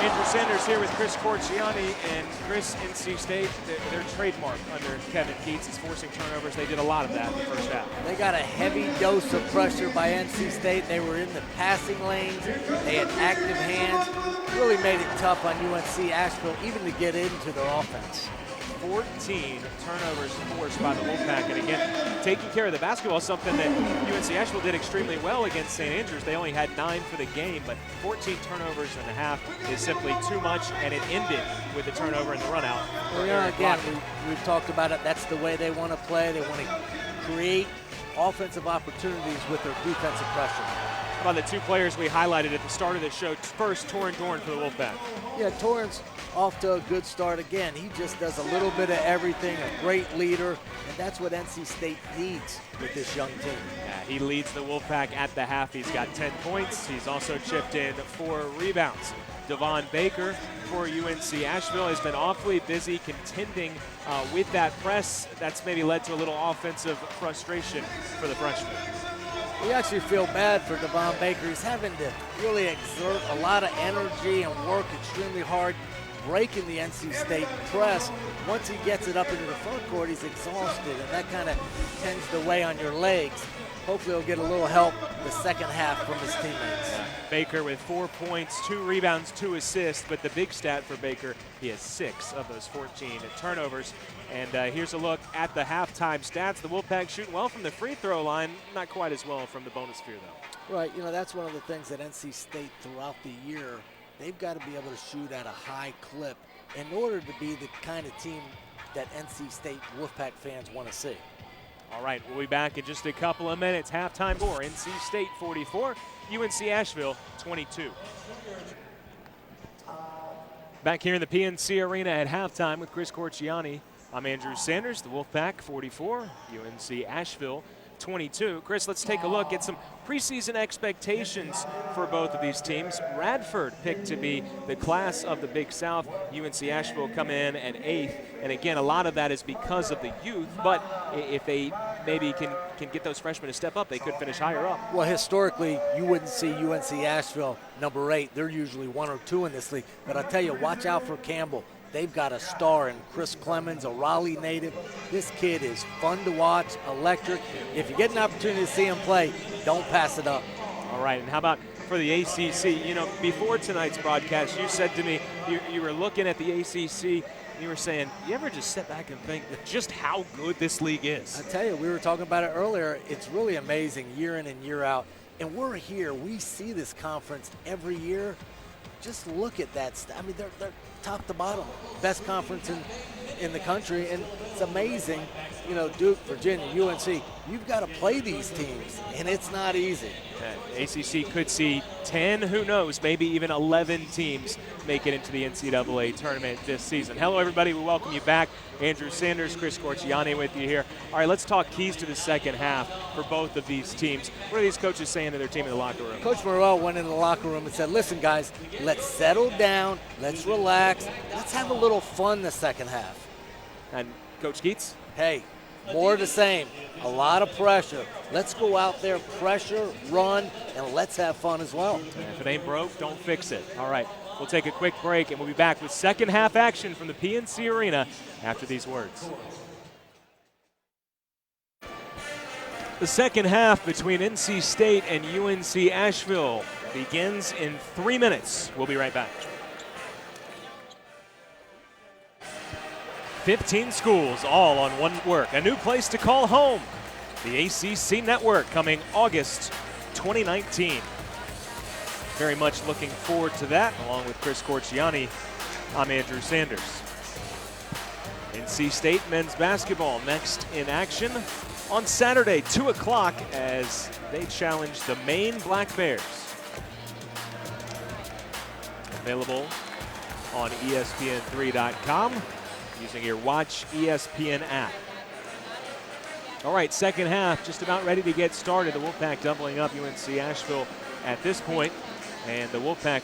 Andrew Sanders here with Chris Corciani, and Chris, NC State, their trademark under Kevin Keats is forcing turnovers. They did a lot of that in the first half. They got a heavy dose of pressure by NC State. They were in the passing lanes. They had active hands. Really made it tough on UNC-Asheville even to get into their offense. 14 turnovers forced by the Wolfpack, and again, taking care of the basketball, something that UNC-Asheville did extremely well against St. Andrews. They only had 9 for the game, but 14 turnovers in the half is simply too much, and it ended with a turnover in the run-out. Well, yeah, again, we've talked about it. That's the way they want to play. They want to create offensive opportunities with their defensive pressure. How about the two players we highlighted at the start of the show? First, Torin Dorn for the Wolfpack. Yeah, Torin's off to a good start again. He just does a little bit of everything, a great leader, and that's what NC State needs with this young team. Yeah, he leads the Wolfpack at the half. He's got 10 points. He's also chipped in 4 rebounds. Devon Baker for UNC-Asheville has been awfully busy contending with that press. That's maybe led to a little offensive frustration for the freshman. We actually feel bad for Devon Baker. He's having to really exert a lot of energy and work extremely hard, breaking the NC State press. Once he gets it up into the front court, he's exhausted, and that kind of tends to weigh on your legs. Hopefully he'll get a little help the second half from his teammates. Baker with 4 points, 2 rebounds, 2 assists, but the big stat for Baker, he has 6 of those 14 turnovers. And here's a look at the halftime stats. The Wolfpack shooting well from the free throw line, not quite as well from the bonus sphere, though. Right, you know, that's one of the things that NC State throughout the year, they've got to be able to shoot at a high clip in order to be the kind of team that NC State Wolfpack fans want to see. All right, we'll be back in just a couple of minutes. Halftime score, NC State 44, UNC-Asheville 22. Back here in the PNC Arena at halftime with Chris Corciani. I'm Andrew Sanders, the Wolfpack 44, UNC-Asheville 22. Chris, let's take a look at some preseason expectations for both of these teams. Radford picked to be the class of the Big South. UNC-Asheville come in at 8th. And again, a lot of that is because of the youth. But if they maybe can get those freshmen to step up, they could finish higher up. Well, historically, you wouldn't see UNC-Asheville number 8. They're usually 1 or 2 in this league. But I'll tell you, watch out for Campbell. They've got a star in Chris Clemens, a Raleigh native. This kid is fun to watch, electric. If you get an opportunity to see him play, don't pass it up. All right, and how about for the ACC? You know, before tonight's broadcast, you said to me you were looking at the ACC, and you were saying, you ever just sit back and think just how good this league is? I tell you, we were talking about it earlier. It's really amazing year in and year out. And we're here. We see this conference every year. Just look at that. I mean, they're top to bottom, best conference in the country, and it's amazing. You know, Duke, Virginia, UNC, you've got to play these teams, and it's not easy. ACC could see 10, who knows, maybe even 11 teams make it into the NCAA tournament this season. Hello, everybody. We welcome you back. Andrew Sanders, Chris Corciani with you here. All right, let's talk keys to the second half for both of these teams. What are these coaches saying to their team in the locker room? Coach Morrell went in the locker room and said, listen, guys, let's settle down. Let's relax. Let's have a little fun the second half. And Coach Keats? Hey, more of the same. A lot of pressure. Let's go out there, pressure, run, and let's have fun as well. And if it ain't broke, don't fix it. All right, we'll take a quick break, and we'll be back with second half action from the PNC Arena after these words. The second half between NC State and UNC-Asheville begins in 3 minutes. We'll be right back. 15 schools, all on one network. A new place to call home. The ACC Network coming August 2019. Very much looking forward to that, along with Chris Corciani I'm Andrew Sanders. NC State men's basketball next in action on Saturday, 2 o'clock, as they challenge the Maine Black Bears. Available on ESPN3.com using your Watch ESPN app. All right, second half just about ready to get started. The Wolfpack doubling up UNC-Asheville at this point, and the Wolfpack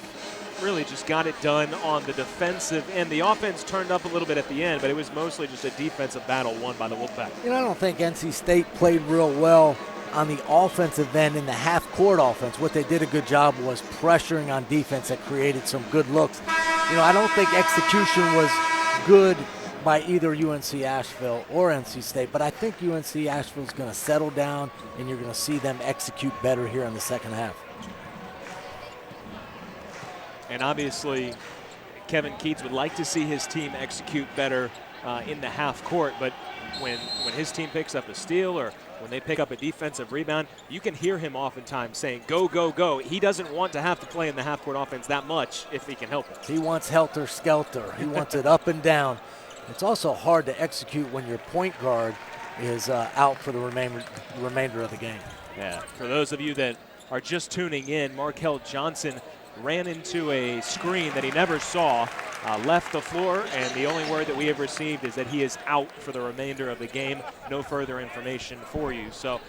really just got it done on the defensive end. The offense turned up a little bit at the end, but it was mostly just a defensive battle won by the Wolfpack. You know, I don't think NC State played real well on the offensive end in the half-court offense. What they did a good job was pressuring on defense that created some good looks. You know, I don't think execution was good by either UNC-Asheville or NC State, but I think UNC-Asheville is going to settle down, and you're going to see them execute better here in the second half. And obviously, Kevin Keats would like to see his team execute better in the half court, but when his team picks up a steal or when they pick up a defensive rebound, you can hear him oftentimes saying, go, go, go. He doesn't want to have to play in the half court offense that much if he can help it. He wants helter-skelter. He wants it up and down. It's also hard to execute when your point guard is out for the remainder of the game. Yeah, for those of you that are just tuning in, Markel Johnson ran into a screen that he never saw, left the floor, and the only word that we have received is that he is out for the remainder of the game. No further information for you. So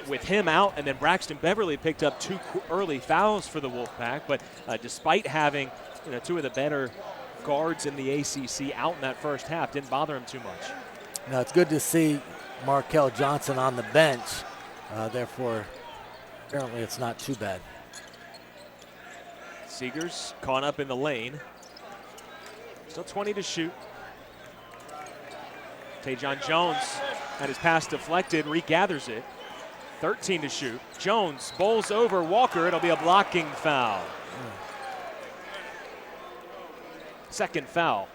with him out, and then Braxton Beverly picked up 2 early fouls for the Wolfpack, but despite having 2 of the better guards in the ACC out in that first half, didn't bother him too much. Now it's good to see Markel Johnson on the bench. Therefore, apparently it's not too bad. Seegers caught up in the lane. Still 20 to shoot. Tajon Jones had his pass deflected, regathers it. 13 to shoot. Jones bowls over Walker. It'll be a blocking foul. Second foul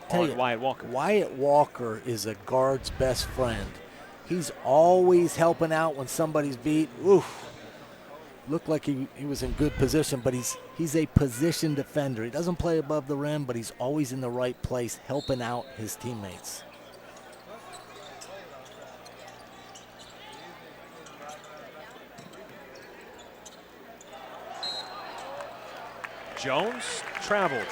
on Wyatt Walker. Wyatt Walker is a guard's best friend. He's always helping out when somebody's beat. Oof. Looked like he was in good position, but he's a position defender. He doesn't play above the rim, but he's always in the right place helping out his teammates. Jones traveled.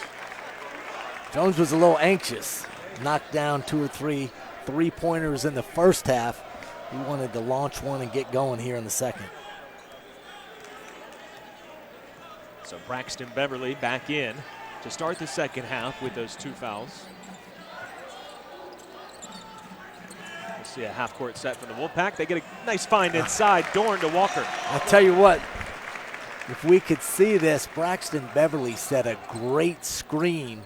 Jones was a little anxious. Knocked down 2 or 3 three-pointers in the first half. He wanted to launch one and get going here in the second. So Braxton Beverly back in to start the second half with those 2 fouls. We'll see a half-court set from the Wolfpack. They get a nice find inside. Dorn to Walker. I'll tell you what, if we could see this, Braxton Beverly set a great screen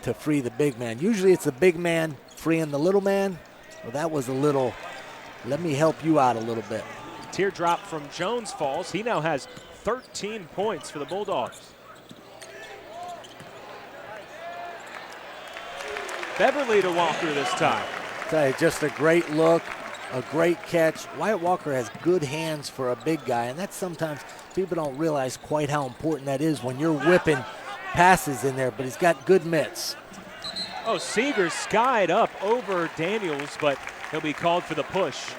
to free the big man. Usually it's the big man freeing the little man. Well, that was a little, let me help you out a little bit. Teardrop from Jones falls. He now has 13 points for the Bulldogs. Beverly to Walker this time. I'll tell you, just a great look, a great catch. Wyatt Walker has good hands for a big guy, and that's sometimes people don't realize quite how important that is when you're whipping passes in there, but he's got good mitts. Oh, Seegers skied up over Daniels, but he'll be called for the push.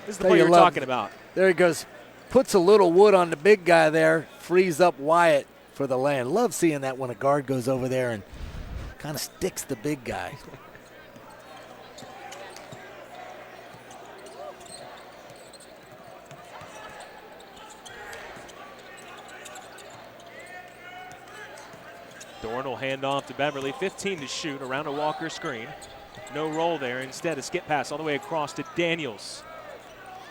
This is the play you're talking about. There he goes. Puts a little wood on the big guy there, frees up Wyatt for the land. Love seeing that when a guard goes over there and kind of sticks the big guy. Dorn will hand off to Beverly. 15 to shoot around a Walker screen. No roll there. Instead, a skip pass all the way across to Daniels.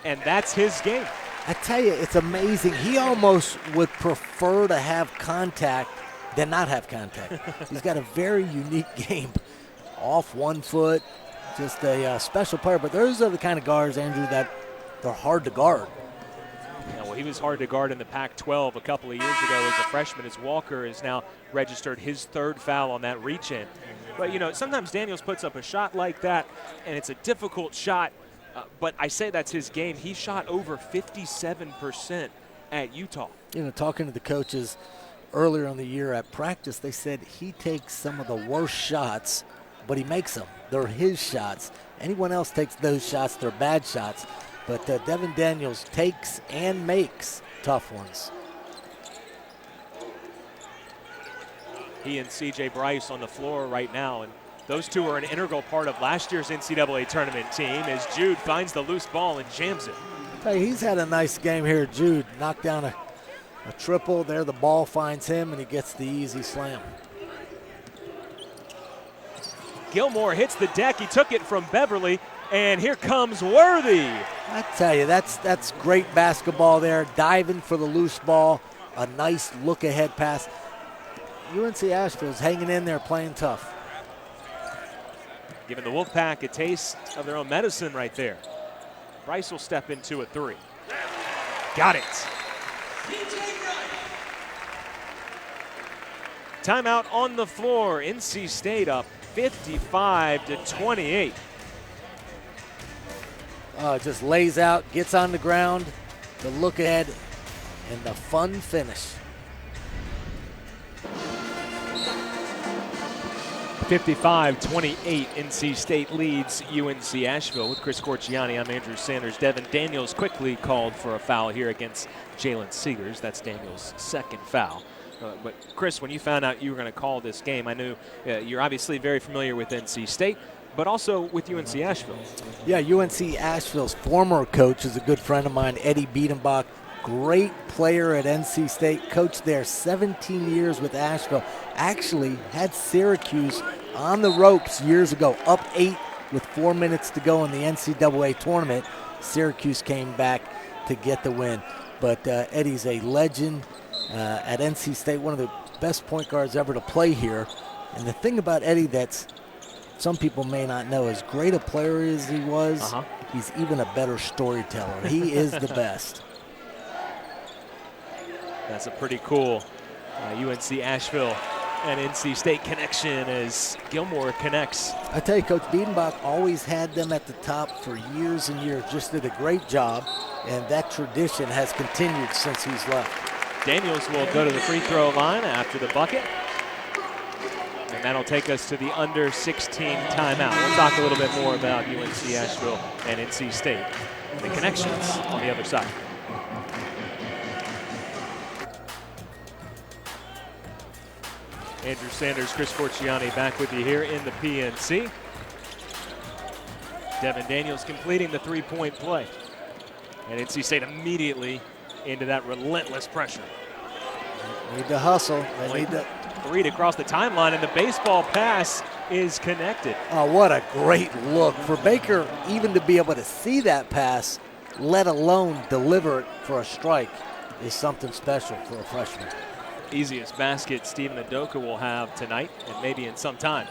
And that's his game. I tell you, it's amazing. He almost would prefer to have contact than not have contact. He's got a very unique game. Off 1 foot, just a special player. But those are the kind of guards, Andrew, that they're hard to guard. Yeah, well, he was hard to guard in the Pac-12 a couple of years ago as a freshman, as Walker has now registered his 3rd foul on that reach-in. But, sometimes Daniels puts up a shot like that, and it's a difficult shot, but I say that's his game. He shot over 57% at Utah. Talking to the coaches, earlier in the year at practice, they said he takes some of the worst shots, but he makes them. They're his shots. Anyone else takes those shots, they're bad shots. But Devin Daniels takes and makes tough ones. He and C.J. Bryce on the floor right now, and those two are an integral part of last year's NCAA tournament team as Jude finds the loose ball and jams it. Hey, he's had a nice game here. Jude knocked down a triple. There the ball finds him, and he gets the easy slam. Gilmore hits the deck. He took it from Beverly, and here comes Worthy. I tell you, that's great basketball there, diving for the loose ball, a nice look-ahead pass. UNC-Asheville's hanging in there, playing tough. Giving the Wolfpack a taste of their own medicine right there. Bryce will step into a three. Got it. Timeout on the floor. NC State up 55-28. Just lays out, gets on the ground, the look ahead, and the fun finish. 55-28, NC State leads UNC-Asheville. With Chris Corciani, I'm Andrew Sanders. Devin Daniels quickly called for a foul here against Jalen Seegers. That's Daniels' second foul. But Chris, when you found out you were going to call this game, I knew you're obviously very familiar with NC State, but also with UNC-Asheville. Yeah, UNC-Asheville's former coach is a good friend of mine, Eddie Biedenbach. Great player at NC State, coached there 17 years with Asheville. Actually had Syracuse on the ropes years ago, up 8 with 4 minutes to go in the NCAA tournament. Syracuse came back to get the win. But Eddie's a legend at NC State, one of the best point guards ever to play here. And the thing about Eddie that's some people may not know, as great a player as he was, he's even a better storyteller. He is the best. That's a pretty cool UNC-Asheville and NC State connection as Gilmore connects. I tell you, Coach Biedenbach always had them at the top for years and years, just did a great job, and that tradition has continued since he's left. Daniels will go to the free throw line after the bucket. And that'll take us to the under 16 timeout. We'll talk a little bit more about UNC-Asheville and NC State and the connections on the other side. Andrew Sanders, Chris Corciani back with you here in the PNC. Devin Daniels completing the three-point play. And NC State immediately into that relentless pressure. Need to hustle. They need to. Reed across the timeline, and the baseball pass is connected. Oh, what a great look. For Baker even to be able to see that pass, let alone deliver it for a strike, is something special for a freshman. Easiest basket Stephen Udoka will have tonight and maybe in some time.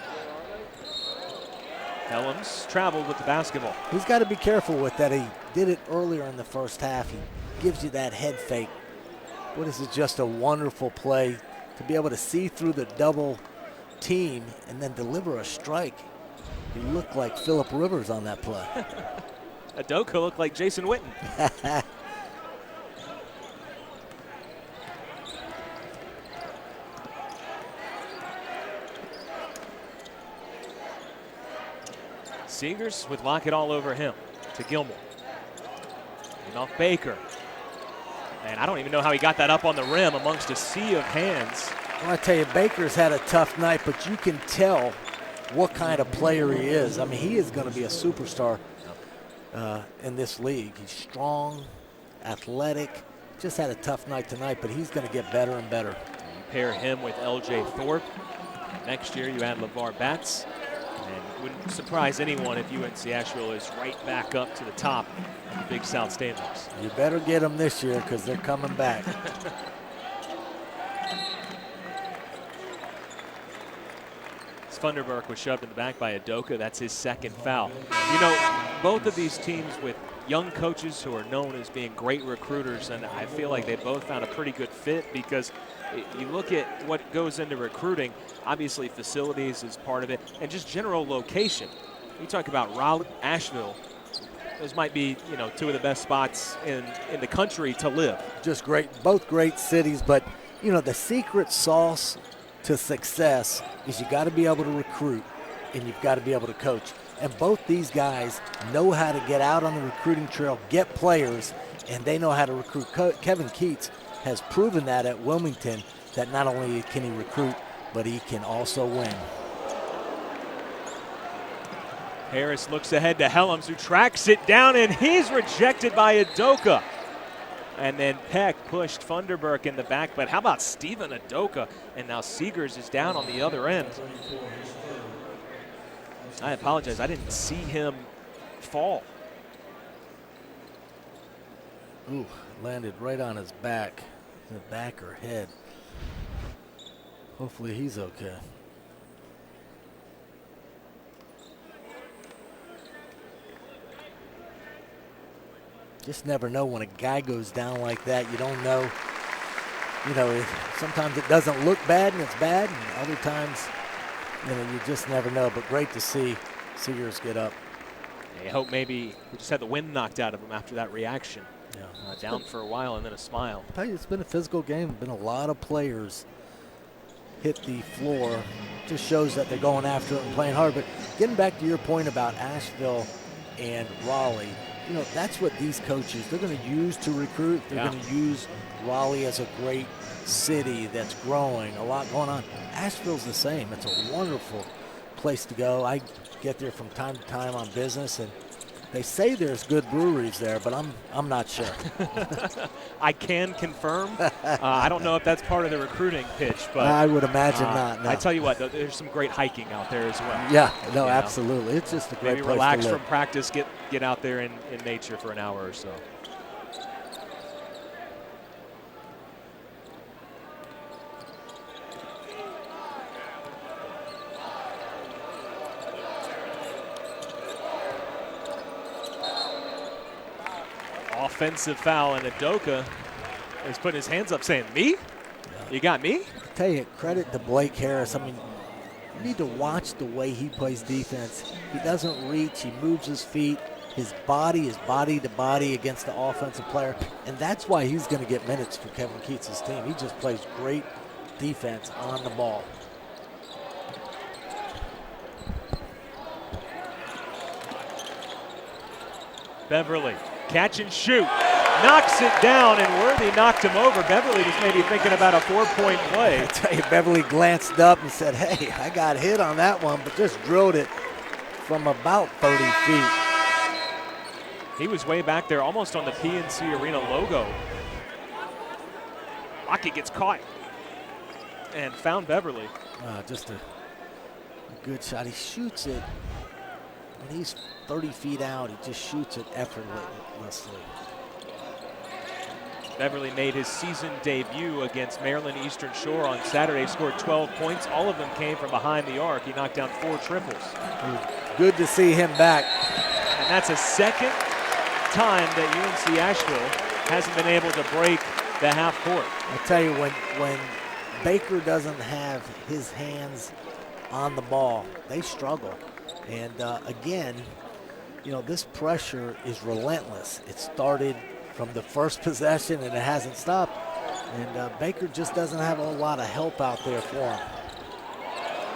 Helms traveled with the basketball. He's got to be careful with that. He did it earlier in the first half. He gives you that head fake. But this is just a wonderful play to be able to see through the double team and then deliver a strike. He looked like Phillip Rivers on that play. Udoka looked like Jason Witten. Seegers with Lockett all over him to Gilmore. And off Baker. And I don't even know how he got that up on the rim amongst a sea of hands. Well, I tell you, Baker's had a tough night, but you can tell what kind of player he is. I mean, he is going to be a superstar in this league. He's strong, athletic. Just had a tough night tonight, but he's going to get better and better. You pair him with L.J. Thorpe. Next year, you add LeVar Batts. And it wouldn't surprise anyone if UNC-Asheville is right back up to the top of the Big South standings. You better get them this year because they're coming back. Funderburk was shoved in the back by Udoka. That's his second foul. You know, both of these teams with young coaches who are known as being great recruiters, and I feel like they both found a pretty good fit because you look at what goes into recruiting, obviously facilities is part of it, and just general location. You talk about Raleigh, Asheville, those might be, you know, two of the best spots in the country to live. Just great, both great cities, but You know, the secret sauce to success is you got to be able to recruit and you've got to be able to coach. And both these guys know how to get out on the recruiting trail, get players, and they know how to recruit. Kevin Keats has proven that at Wilmington, that not only can he recruit, but he can also win. Harris looks ahead to Helms, who tracks it down, and he's rejected by Udoka. And then Peck pushed Funderburk in the back, but how about Steven Udoka? And now Seegers is down on the other end. I apologize, I didn't see him fall. Ooh, landed right on his back, the back or head. Hopefully he's okay. Just never know when a guy goes down like that. You don't know. You know, sometimes it doesn't look bad and it's bad, and other times, you know, you just never know. But great to see Seegers get up. I hope maybe we just had the wind knocked out of him after that reaction. Yeah. Down for a while and then a smile. I'll tell you, it's been a physical game. Been a lot of players hit the floor. Just shows that they're going after it and playing hard. But getting back to your point about Asheville and Raleigh, you know, that's what these coaches, they're going to use to recruit. They're going to use Raleigh as a great city that's growing, a lot going on. Asheville's the same. It's a wonderful place to go. I get there from time to time on business, and they say there's good breweries there, but I'm not sure. I can confirm. I don't know if that's part of the recruiting pitch, but I would imagine not. No. I tell you what, though, there's some great hiking out there as well. Yeah, no, absolutely. It's just a great Maybe place relax to live. from practice, get out there in nature for an hour or so. Offensive foul, and Udoka is putting his hands up saying, me? You got me? I tell you, credit to Blake Harris. I mean, you need to watch the way he plays defense. He doesn't reach, he moves his feet. His body is body to body against the offensive player, and that's why he's going to get minutes for Kevin Keats' team. He just plays great defense on the ball. Beverly, catch and shoot, knocks it down, and Worthy knocked him over. Beverly was maybe thinking about a 4-point play. I tell you, Beverly glanced up and said, hey, I got hit on that one, but just drilled it from about 30 feet. He was way back there, almost on the PNC Arena logo. Lockett gets caught and found Beverly. Just a good shot. He shoots it. When he's 30 feet out, he just shoots it effortlessly. Beverly made his season debut against Maryland Eastern Shore on Saturday, scored 12 points. All of them came from behind the arc. He knocked down 4 triples. Good to see him back. And that's a second time that UNC-Asheville hasn't been able to break the half court. I tell you, when Baker doesn't have his hands on the ball, they struggle. And again, you know, this pressure is relentless. It started from the first possession and it hasn't stopped. And Baker just doesn't have a lot of help out there for him.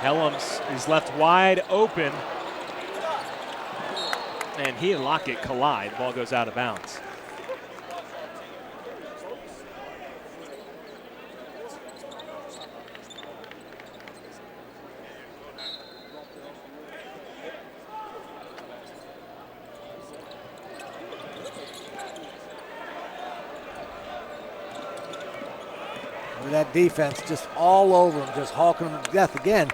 Helms is left wide open. And he and Lockett collide. Ball goes out of bounds. That defense just all over him, just hawking him to death. Again,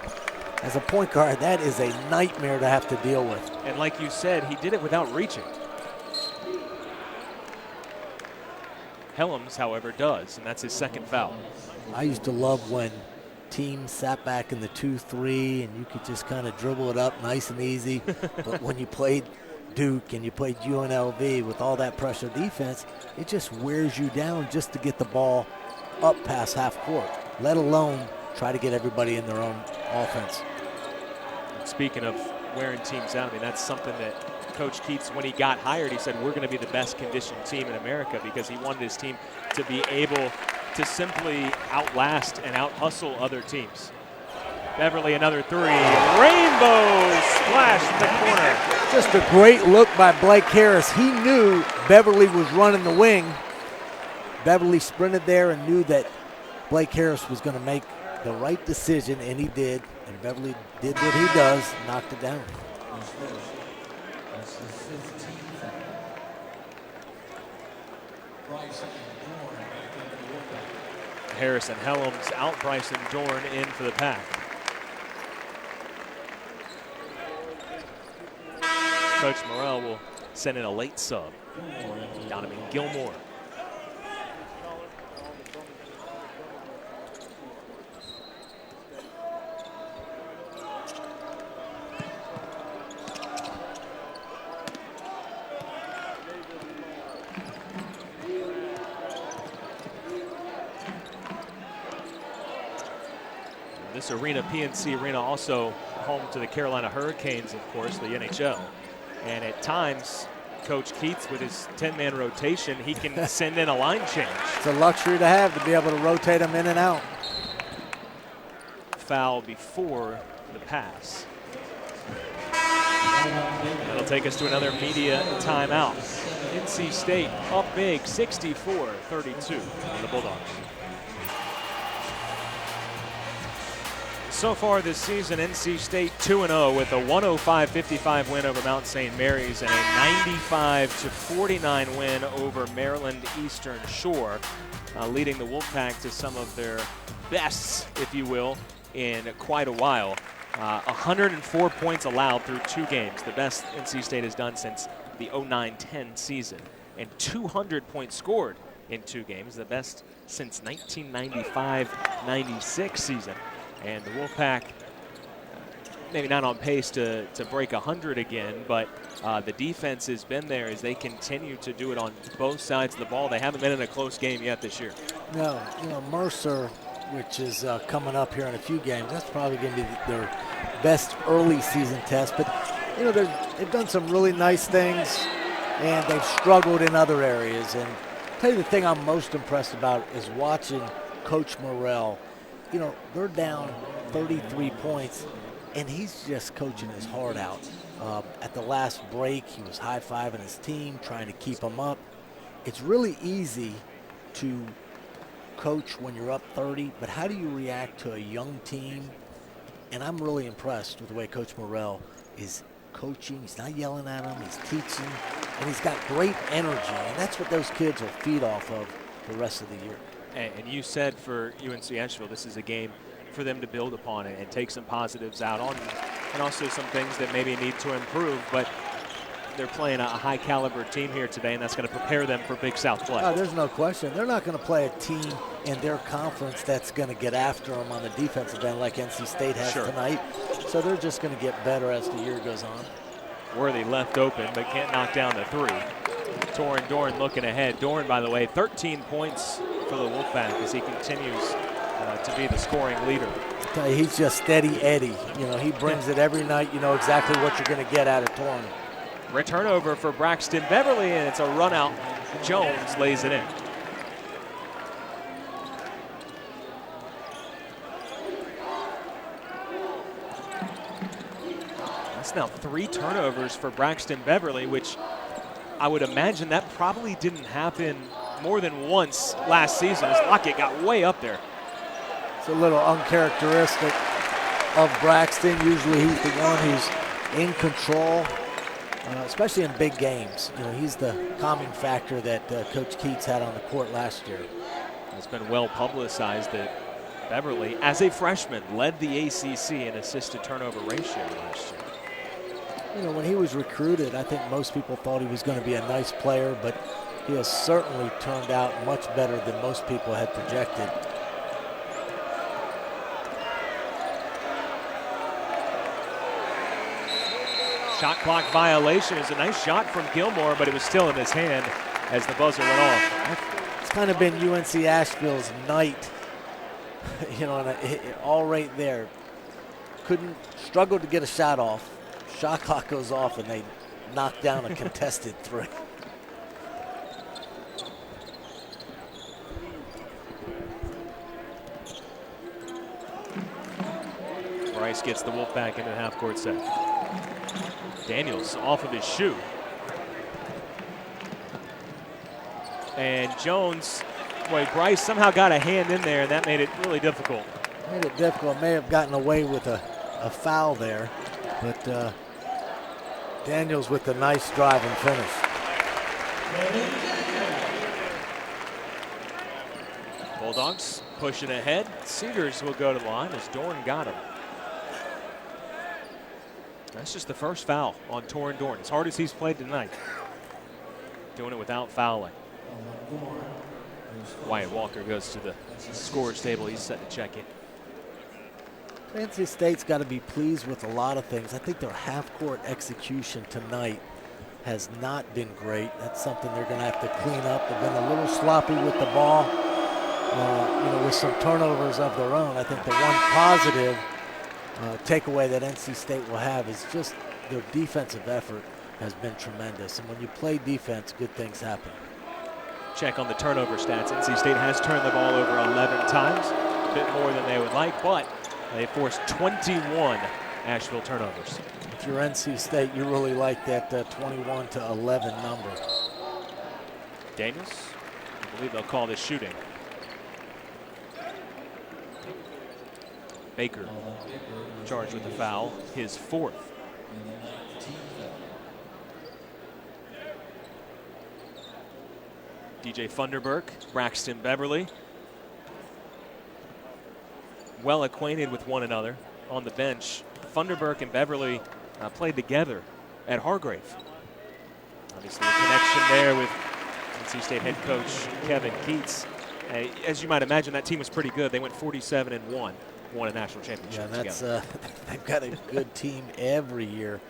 as a point guard, that is a nightmare to have to deal with. And like you said, he did it without reaching. Helms, however, does, and that's his second foul. I used to love when teams sat back in the 2-3 and you could just kind of dribble it up nice and easy. But when you played Duke and you played UNLV with all that pressure defense, it just wears you down just to get the ball up past half court, let alone try to get everybody in their own offense. Speaking of wearing teams out, I mean, that's something that Coach Keats, when he got hired, he said, we're going to be the best conditioned team in America, because he wanted his team to be able to simply outlast and out-hustle other teams. Beverly, another three. Rainbow splash in the corner. Just a great look by Blake Harris. He knew Beverly was running the wing. Beverly sprinted there and knew that Blake Harris was going to make the right decision, and he did. And Beverly did what he does, knocked it down. Harris and Helms out Bryson Dorn in for the pack. Coach Morrell will send in a late sub. Donovan Gilmore. This arena, PNC Arena, also home to the Carolina Hurricanes, of course, the NHL. And at times, Coach Keats, with his 10-man rotation, he can send in a line change. It's a luxury to have, to be able to rotate them in and out. Foul before the pass. That'll take us to another media timeout. NC State up big, 64-32 on the Bulldogs. So far this season, NC State 2-0 with a 105-55 win over Mount St. Mary's and a 95-49 win over Maryland Eastern Shore, leading the Wolfpack to some of their bests, if you will, in quite a while. 104 points allowed through 2 games, the best NC State has done since the 09-10 season, and 200 points scored in 2 games, the best since 1995-96 season. And the Wolfpack, maybe not on pace to break 100 again, but the defense has been there as they continue to do it on both sides of the ball. They haven't been in a close game yet this year. No, Mercer, which is coming up here in a few games, that's probably going to be their best early season test. But, they've done some really nice things, and they've struggled in other areas. And I'll tell you the thing I'm most impressed about is watching Coach Morrell. They're down 33 points, and he's just coaching his heart out. At the last break, he was high-fiving his team, trying to keep them up. It's really easy to coach when you're up 30, but how do you react to a young team? And I'm really impressed with the way Coach Morrell is coaching. He's not yelling at them, he's teaching, and he's got great energy, and that's what those kids will feed off of the rest of the year. And you said for UNC-Asheville, this is a game for them to build upon it and take some positives out on, and also some things that maybe need to improve. But they're playing a high-caliber team here today, and that's going to prepare them for Big South play. There's no question. They're not going to play a team in their conference that's going to get after them on the defensive end like NC State has tonight. So they're just going to get better as the year goes on. Worthy left open, but can't knock down the 3. Torin Dorn looking ahead. Dorn, by the way, 13 points for the Wolfpack as he continues to be the scoring leader. He's just steady Eddie. He brings it every night. You know exactly what you're going to get out of Torin. Return over for Braxton Beverly, and it's a run out. Jones lays it in. That's now 3 turnovers for Braxton Beverly, which I would imagine that probably didn't happen more than once last season. His Lockett got way up there. It's a little uncharacteristic of Braxton. Usually he's the one who's in control, especially in big games. He's the calming factor that Coach Keats had on the court last year. It's been well publicized that Beverly, as a freshman, led the ACC in assist to turnover ratio last year. When he was recruited, I think most people thought he was going to be a nice player, but he has certainly turned out much better than most people had projected. Shot clock violation. Is a nice shot from Gilmore, but it was still in his hand as the buzzer went off. It's kind of been UNC-Asheville's night, all right there. Struggled to get a shot off. Shot clock goes off, and they knock down a contested 3. Bryce gets the Wolfpack into the half-court set. Daniels off of his shoe. And Jones, boy, Bryce somehow got a hand in there, and that made it really difficult. Made it difficult. May have gotten away with a foul there, but Daniels with a nice drive and finish. Bulldogs pushing ahead. Cedars will go to the line as Dorn got him. That's just the first foul on Torin Dorn, as hard as he's played tonight. Doing it without fouling. Wyatt Walker goes to the scorer's table. He's set to check in. NC State's got to be pleased with a lot of things. I think their half-court execution tonight has not been great. That's something they're going to have to clean up. They've been a little sloppy with the ball, with some turnovers of their own. I think the one positive takeaway that NC State will have is just their defensive effort has been tremendous. And when you play defense, good things happen. Check on the turnover stats. NC State has turned the ball over 11 times, a bit more than they would like, but they forced 21 Asheville turnovers. If you're NC State, you really like that 21-11 number. Daniels, I believe they'll call this shooting. Baker charged with the foul, his fourth. DJ Funderburk, Braxton Beverly, well acquainted with one another on the bench. Funderburk and Beverly played together at Hargrave. Obviously, a connection there with NC State head coach Kevin Keats. As you might imagine, that team was pretty good. They went 47-1, won a national championship together. They've got a good team every year,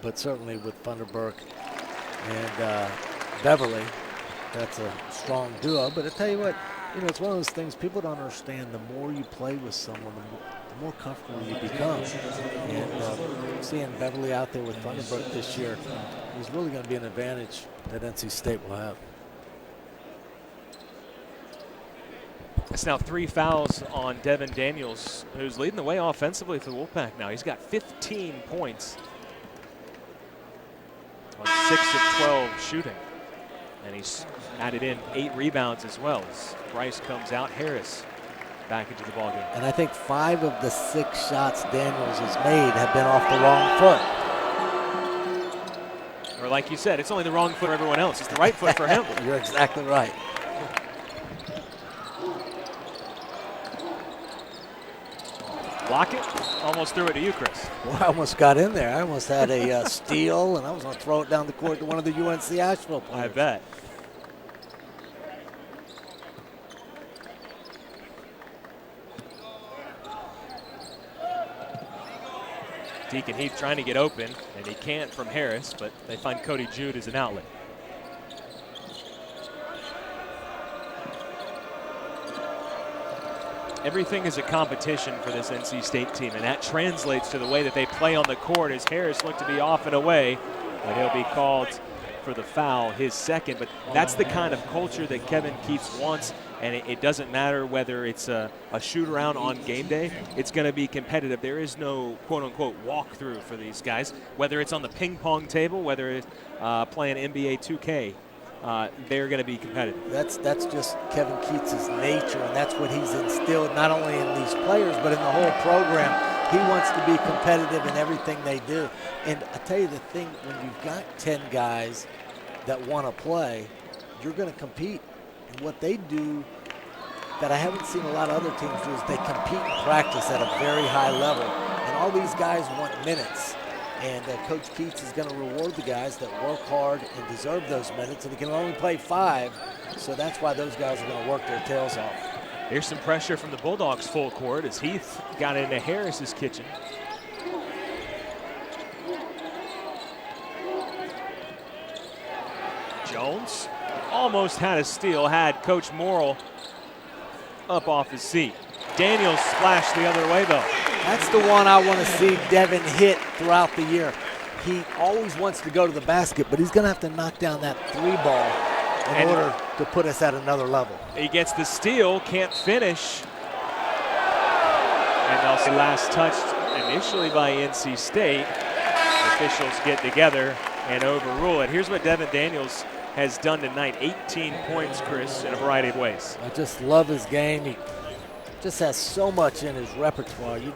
but certainly with Funderburk and Beverly, that's a strong duo. But I tell you what, it's one of those things people don't understand. The more you play with someone, the more comfortable you become. And seeing Beverly out there with Funderburk this year is really going to be an advantage that NC State will have. It's now 3 fouls on Devin Daniels, who's leading the way offensively for the Wolfpack now. He's got 15 points on 6 of 12 shooting. And he's added in 8 rebounds as well as Bryce comes out. Harris back into the ballgame. And I think 5 of the 6 shots Daniels has made have been off the wrong foot. Or like you said, it's only the wrong foot for everyone else. It's the right foot for him. You're exactly right. Block it. Almost threw it to you, Chris. Well, I almost got in there. I almost had a steal, and I was going to throw it down the court to one of the UNC-Asheville players. I bet. Deacon Heath trying to get open, and he can't from Harris, but they find Cody Jude as an outlet. Everything is a competition for this NC State team, and that translates to the way that they play on the court as Harris looked to be off and away, but he'll be called for the foul, his second. But that's the kind of culture that Kevin Keats wants, and it doesn't matter whether it's a shoot-around on game day. It's going to be competitive. There is no quote-unquote walkthrough for these guys, whether it's on the ping-pong table, whether it's playing NBA 2K. They're going to be competitive. That's just Kevin Keats' nature, and that's what he's instilled not only in these players but in the whole program. He wants to be competitive in everything they do. And I tell you the thing, when you've got 10 guys that want to play, you're going to compete. And what they do that I haven't seen a lot of other teams do is they compete in practice at a very high level. And all these guys want minutes. And Coach Keats is going to reward the guys that work hard and deserve those minutes, and he can only play 5, so that's why those guys are going to work their tails off. Here's some pressure from the Bulldogs full court as Heath got into Harris's kitchen. Jones almost had a steal, had Coach Morrill up off his seat. Daniels splashed the other way, though. That's the one I want to see Devin hit throughout the year. He always wants to go to the basket, but he's going to have to knock down that 3 ball in order to put us at another level. He gets the steal, can't finish. And also last touch initially by NC State. Officials get together and overrule it. Here's what Devin Daniels has done tonight. 18 points, Chris, in a variety of ways. I just love his game. He just has so much in his repertoire. The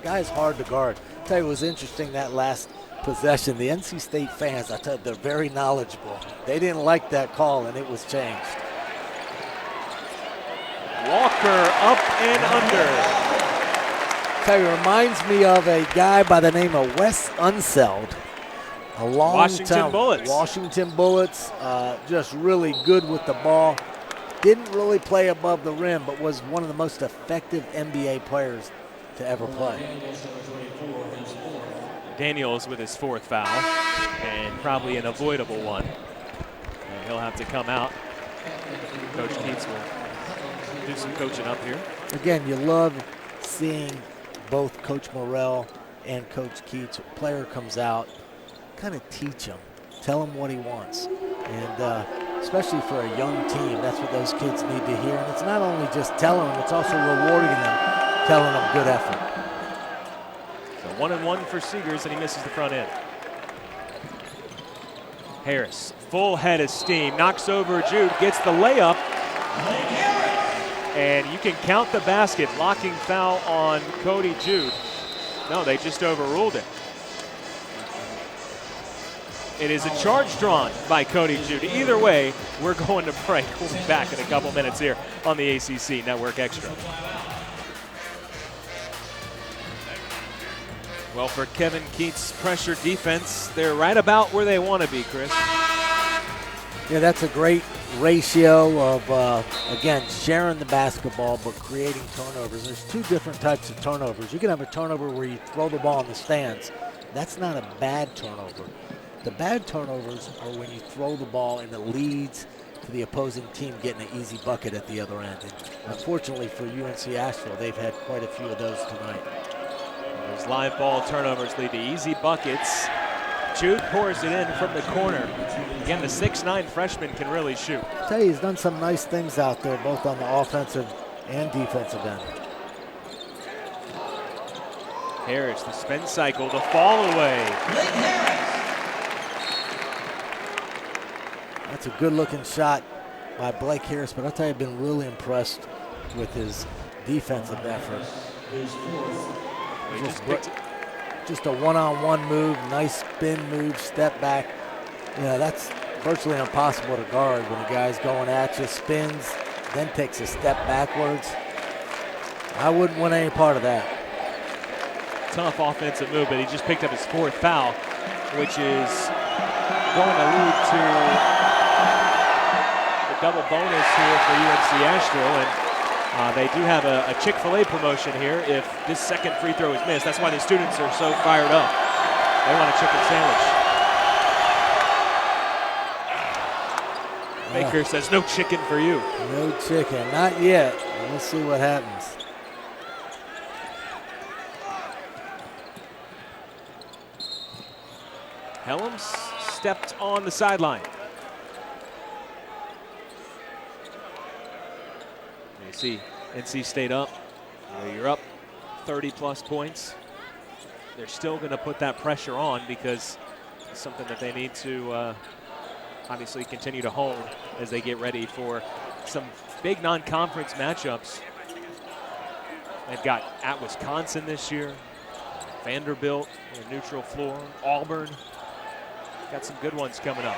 guy's hard to guard. I'll tell you what was interesting that last possession. The NC State fans, I tell you, they're very knowledgeable. They didn't like that call, and it was changed. Walker up and under. Tell you, reminds me of a guy by the name of Wes Unseld. A long Washington time. Bullets. Washington Bullets, just really good with the ball. Didn't really play above the rim, but was one of the most effective NBA players to ever play. Daniels with his 4th foul, and probably an avoidable one. And he'll have to come out. Coach Keats will do some coaching up here. Again, you love seeing both Coach Morrell and Coach Keats. A player comes out, kind of teach him, tell him what he wants. And especially for a young team, that's what those kids need to hear. And it's not only just telling them, it's also rewarding them, telling them good effort. So 1-and-1 for Seegers, and he misses the front end. Harris, full head of steam, knocks over Jude, gets the layup. And you can count the basket. Blocking foul on Cody Jude. No, they just overruled it. It is a charge drawn by Cody Jude. Either way, we're going to break. We'll be back in a couple minutes here on the ACC Network Extra. Well, for Kevin Keats' pressure defense, they're right about where they want to be, Chris. Yeah, that's a great ratio of, again, sharing the basketball but creating turnovers. There's 2 different types of turnovers. You can have a turnover where you throw the ball in the stands. That's not a bad turnover. The bad turnovers are when you throw the ball and it leads to the opposing team getting an easy bucket at the other end. And unfortunately for UNC-Asheville, they've had quite a few of those tonight. Those live ball turnovers lead to easy buckets. Jude pours it in from the corner. Again, the 6'9" freshman can really shoot. I tell you, he's done some nice things out there, both on the offensive and defensive end. Harris, the spin cycle, the fall away. That's a good-looking shot by Blake Harris, but I'll tell you, I've been really impressed with his defensive effort. Just a one-on-one move, nice spin move, step back. You know, that's virtually impossible to guard when a guy's going at you, spins, then takes a step backwards. I wouldn't want any part of that. Tough offensive move, but he just picked up his 4th foul, which is going to lead to the double bonus here for UNC-Asheville. And they do have a Chick-fil-A promotion here if this second free throw is missed. That's why the students are so fired up. They want a chicken sandwich. Baker says, no chicken for you. No chicken, not yet. We'll see what happens. Helms stepped on the sideline. You see NC State up. You're up 30-plus points. They're still going to put that pressure on because it's something that they need to obviously continue to hone as they get ready for some big non-conference matchups. They've got at Wisconsin this year, Vanderbilt, a neutral floor, Auburn. Got some good ones coming up.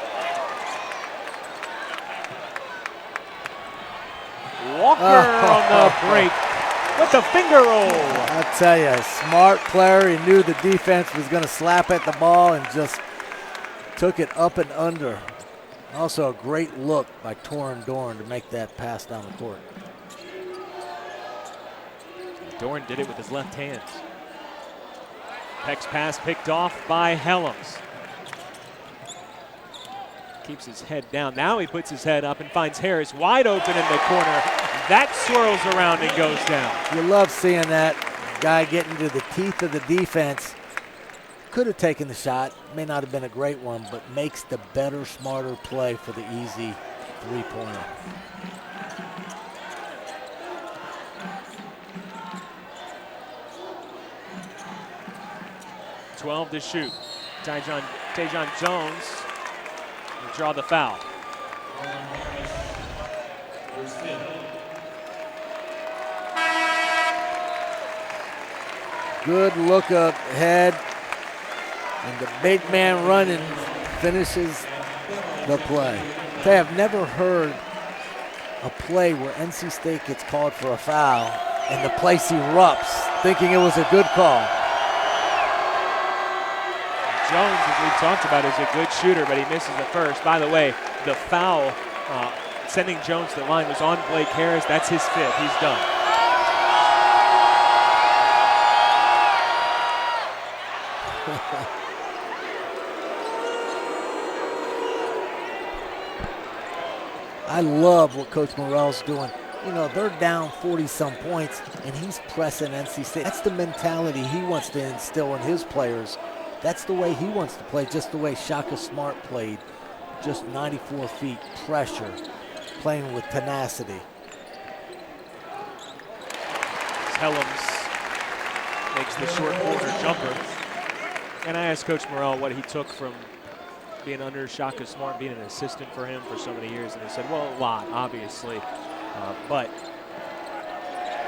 Walker on the break with the finger roll. I tell you, a smart player. He knew the defense was going to slap at the ball and just took it up and under. Also a great look by Torin Dorn to make that pass down the court. Dorn did it with his left hand. Peck's pass picked off by Helms. Keeps his head down. Now he puts his head up and finds Harris wide open in the corner. That swirls around and goes down. You love seeing that guy get into the teeth of the defense. Could have taken the shot. May not have been a great one, but makes the better, smarter play for the easy three-pointer. 12 to shoot. Tajon Jones will draw the foul. Good look up ahead, and the big man running finishes the play. I've never heard a play where NC State gets called for a foul and the place erupts, thinking it was a good call. Jones, as we've talked about, is a good shooter, but he misses the first. By the way, the foul sending Jones to the line was on Blake Harris. That's his fifth. He's done. I love what Coach Morrell's doing. You know, they're down 40-some points, and he's pressing NC State. That's the mentality he wants to instill in his players. That's the way he wants to play, just the way Shaka Smart played. Just 94 feet, pressure, playing with tenacity. Helms makes the short corner jumper. And I asked Coach Morrell what he took from being under Shaka Smart, being an assistant for him for so many years, and he said, well, a lot, obviously. But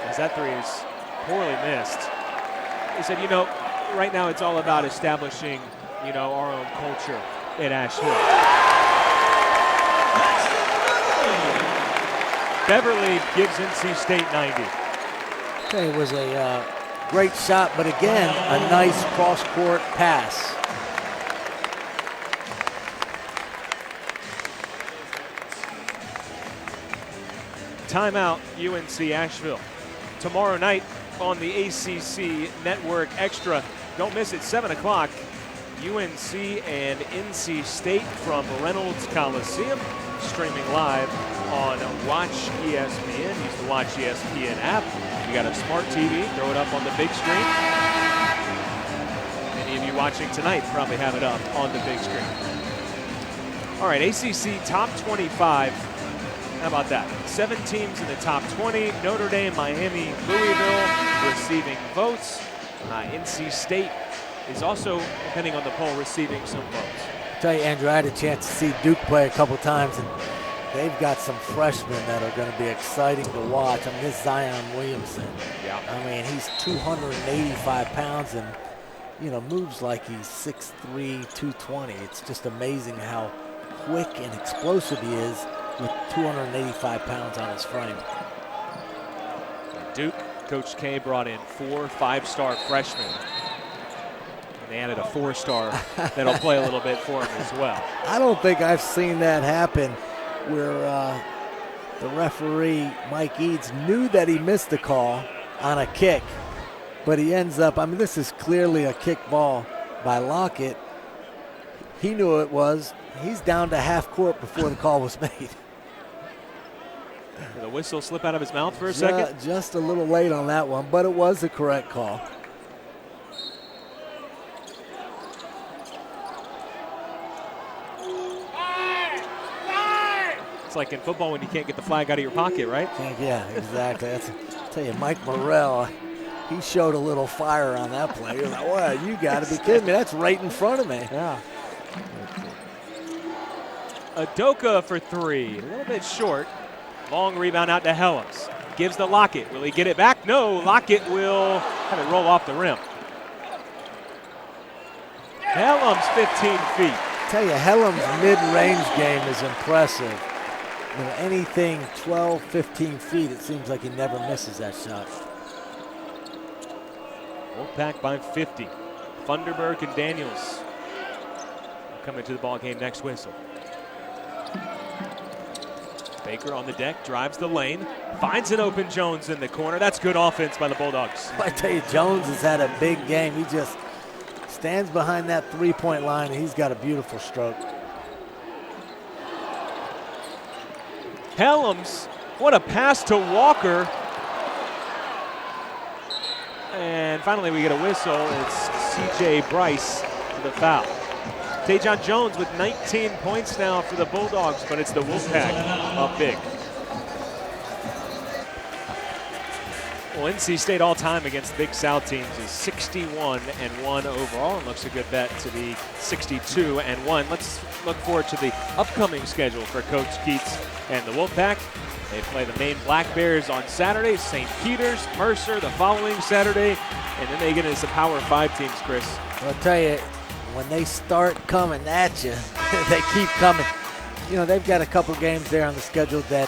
as that three is poorly missed, he said, you know, right now it's all about establishing, you know, our own culture at Asheville. Beverly gives NC State 90. Okay, it was a great shot, but again, a nice cross-court pass. Timeout, UNC-Asheville. Tomorrow night on the ACC Network Extra. Don't miss it, 7 o'clock. UNC and NC State from Reynolds Coliseum, streaming live on Watch ESPN. Use the Watch ESPN app. You got a smart TV, throw it up on the big screen. Any of you watching tonight probably have it up on the big screen. All right, ACC top 25. How about that? 7 teams in the top 20. Notre Dame, Miami, Louisville receiving votes. NC State is also, depending on the poll, receiving some votes. I'll tell you, Andrew, I had a chance to see Duke play a couple times, and they've got some freshmen that are going to be exciting to watch. I mean, this Zion Williamson. Yeah. I mean, he's 285 pounds and, you know, moves like he's 6'3", 220. It's just amazing how quick and explosive he is with 285 pounds on his frame. Duke, Coach K brought in 4 5-star freshmen. And they added a 4-star that'll play a little bit for him as well. I don't think I've seen that happen where the referee, Mike Eads, knew that he missed the call on a kick, but he ends up, I mean, this is clearly a kick ball by Lockett. He knew it was. He's down to half court before the call was made. Did the whistle slip out of his mouth for a second? Just a little late on that one, but it was the correct call. It's like in football when you can't get the flag out of your pocket, right? Yeah, exactly. I'll tell you, Mike Morrell, he showed a little fire on that play. You're like, well, you got to be kidding me. That's right in front of me. Yeah. Adoka for 3, a little bit short. Long rebound out to Helms. Gives to Lockett. Will he get it back? No, Lockett will have it roll off the rim. Helms 15 feet. I tell you, Helms' mid-range game is impressive. You know, anything 12, 15 feet, it seems like he never misses that shot. Wolfpack by 50. Funderburg and Daniels coming to the ball game next whistle. Baker on the deck, drives the lane, finds an open Jones in the corner. That's good offense by the Bulldogs. I tell you, Jones has had a big game. He just stands behind that three-point line, and he's got a beautiful stroke. Helms, what a pass to Walker. And finally we get a whistle. It's C.J. Bryce for the foul. Tajon Jones with 19 points now for the Bulldogs, but it's the Wolfpack up big. Well, NC State all-time against Big South teams is 61-1 overall, and looks a good bet to be 62-1. Let's look forward to the upcoming schedule for Coach Keats and the Wolfpack. They play the Maine Black Bears on Saturday, St. Peter's, Mercer the following Saturday, and then they get into some Power 5 teams, Chris. I'll tell you, when they start coming at you, they keep coming. You know, they've got a couple games there on the schedule that,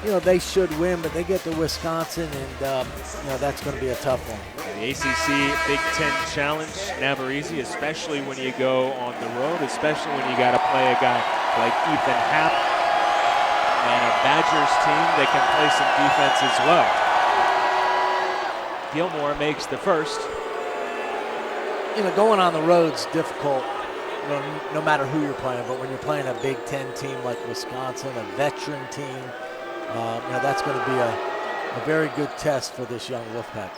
you know, they should win, but they get to Wisconsin, and, you know, that's going to be a tough one. The ACC Big Ten Challenge, never easy, especially when you go on the road, especially when you got to play a guy like Ethan Happ and a Badgers team that can play some defense as well. Gilmore makes the first. You know, going on the road's difficult, you know, no matter who you're playing, but when you're playing a Big Ten team like Wisconsin, a veteran team, you know, that's going to be a very good test for this young Wolfpack.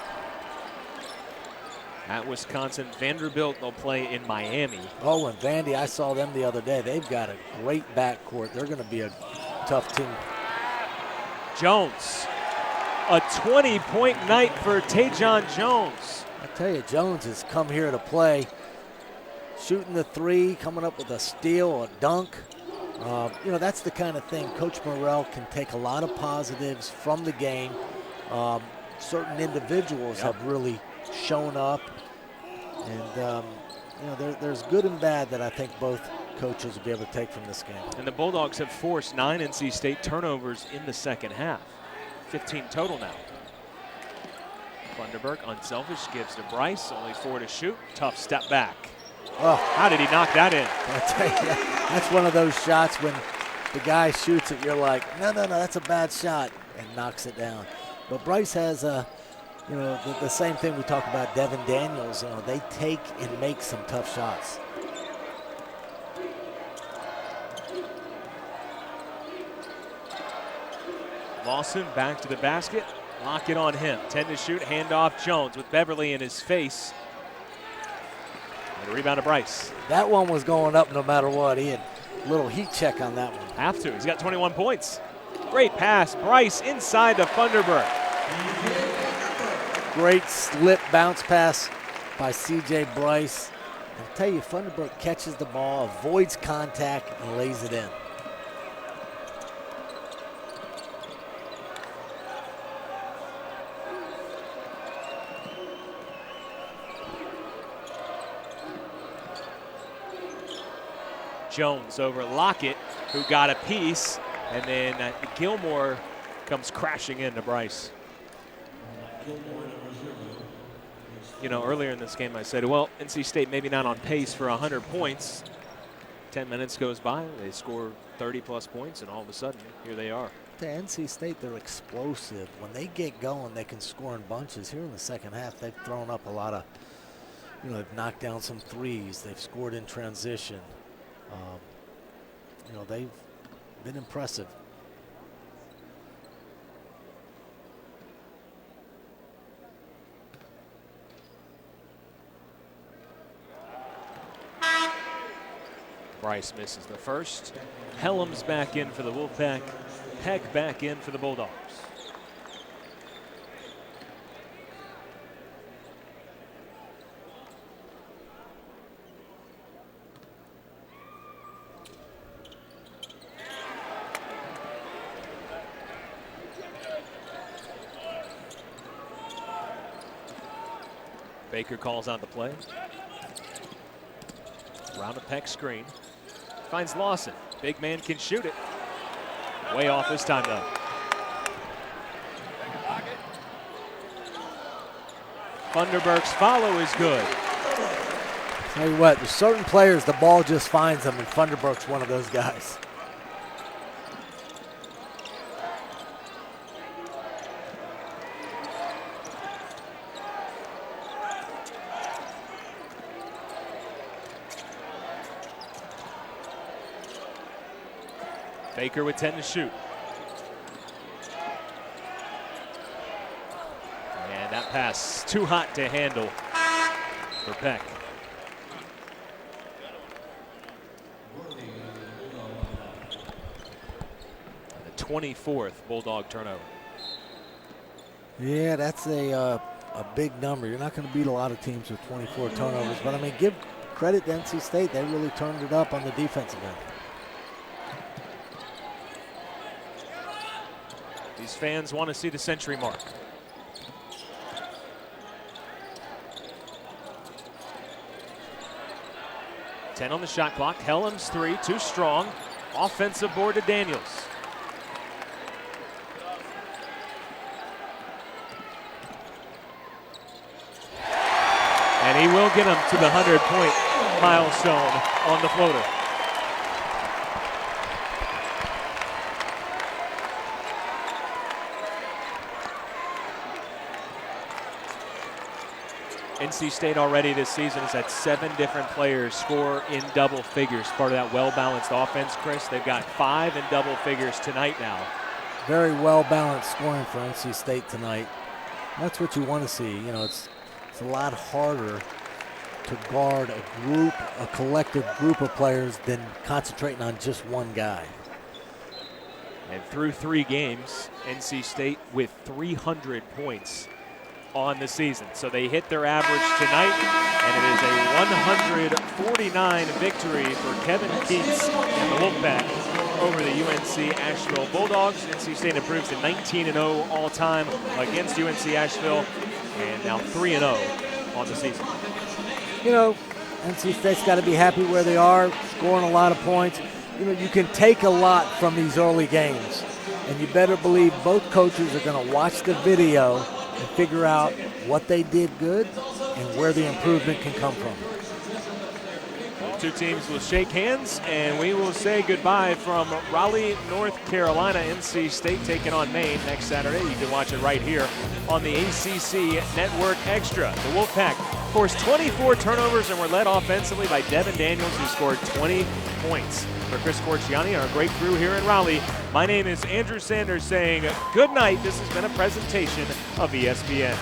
At Wisconsin, Vanderbilt, they'll play in Miami. Oh, and Vandy, I saw them the other day. They've got a great backcourt. They're going to be a tough team. Jones, a 20-point night for Tajon Jones. I tell you, Jones has come here to play, shooting the three, coming up with a steal, a dunk. You know, that's the kind of thing Coach Morrell can take a lot of positives from the game. Certain individuals have really shown up, and you know, there's good and bad that I think both coaches will be able to take from this game. And the Bulldogs have forced 9 NC State turnovers in the second half. 15 total now. Funderburk, unselfish, gives to Bryce, only 4 to shoot. Tough step back. Oh, how did he knock that in? I tell you, that's one of those shots when the guy shoots it, you're like, no, that's a bad shot, and knocks it down. But Bryce has a, you know, the same thing we talk about Devin Daniels. You know, they take and make some tough shots. Lawson back to the basket. Lock it on him. 10 to shoot. Handoff Jones with Beverly in his face. And a rebound to Bryce. That one was going up no matter what. He had a little heat check on that one. Have to. He's got 21 points. Great pass. Bryce inside to Funderburk. Great slip bounce pass by C.J. Bryce. I'll tell you, Funderburk catches the ball, avoids contact, and lays it in. Jones over Lockett, who got a piece, and then Gilmore comes crashing into Bryce. You know, earlier in this game I said, well, NC State maybe not on pace for 100 points. 10 minutes goes by, they score 30-plus points, and all of a sudden, here they are. To NC State, they're explosive. When they get going, they can score in bunches. Here in the second half, they've thrown up a lot of, you know, they've knocked down some threes. They've scored in transition. You know, they've been impressive. Bryce misses the first. Helms back in for the Wolfpack. Peck back in for the Bulldogs. Baker calls out the play. Around a Peck screen. Finds Lawson. Big man can shoot it. Way off this time, though. Funderburk's follow is good. Tell you what, there's certain players, the ball just finds them, and Funderburk's one of those guys. Baker with 10 to shoot. And that pass too hot to handle for Peck. The 24th Bulldog turnover. Yeah, that's a big number. You're not going to beat a lot of teams with 24 turnovers, but I mean, give credit to NC State. They really turned it up on the defensive end. These fans want to see the century mark. Ten on the shot clock. Hellam's three, too strong. Offensive board to Daniels. And he will get him to the 100-point milestone on the floater. NC State already this season has had 7 different players score in double figures. Part of that well-balanced offense, Chris. They've got 5 in double figures tonight now. Very well-balanced scoring for NC State tonight. That's what you want to see. You know, it's a lot harder to guard a collective group of players than concentrating on just one guy. And through 3 games, NC State with 300 points on the season. So they hit their average tonight, and it is a 149 victory for Kevin Keats and the Wolfpack over the UNC-Asheville Bulldogs. NC State improves to 19-0 all-time against UNC-Asheville, and now 3-0 on the season. You know, NC State's got to be happy where they are, scoring a lot of points. You know, you can take a lot from these early games, and you better believe both coaches are going to watch the video and figure out what they did good and where the improvement can come from. The 2 teams will shake hands, and we will say goodbye from Raleigh, North Carolina. NC State taking on Maine next Saturday. You can watch it right here on the ACC Network Extra. The Wolfpack, of course, 24 turnovers, and were led offensively by Devin Daniels, who scored 20 points. For Chris Corciani and our great crew here in Raleigh, my name is Andrew Sanders saying good night. This has been a presentation of ESPN.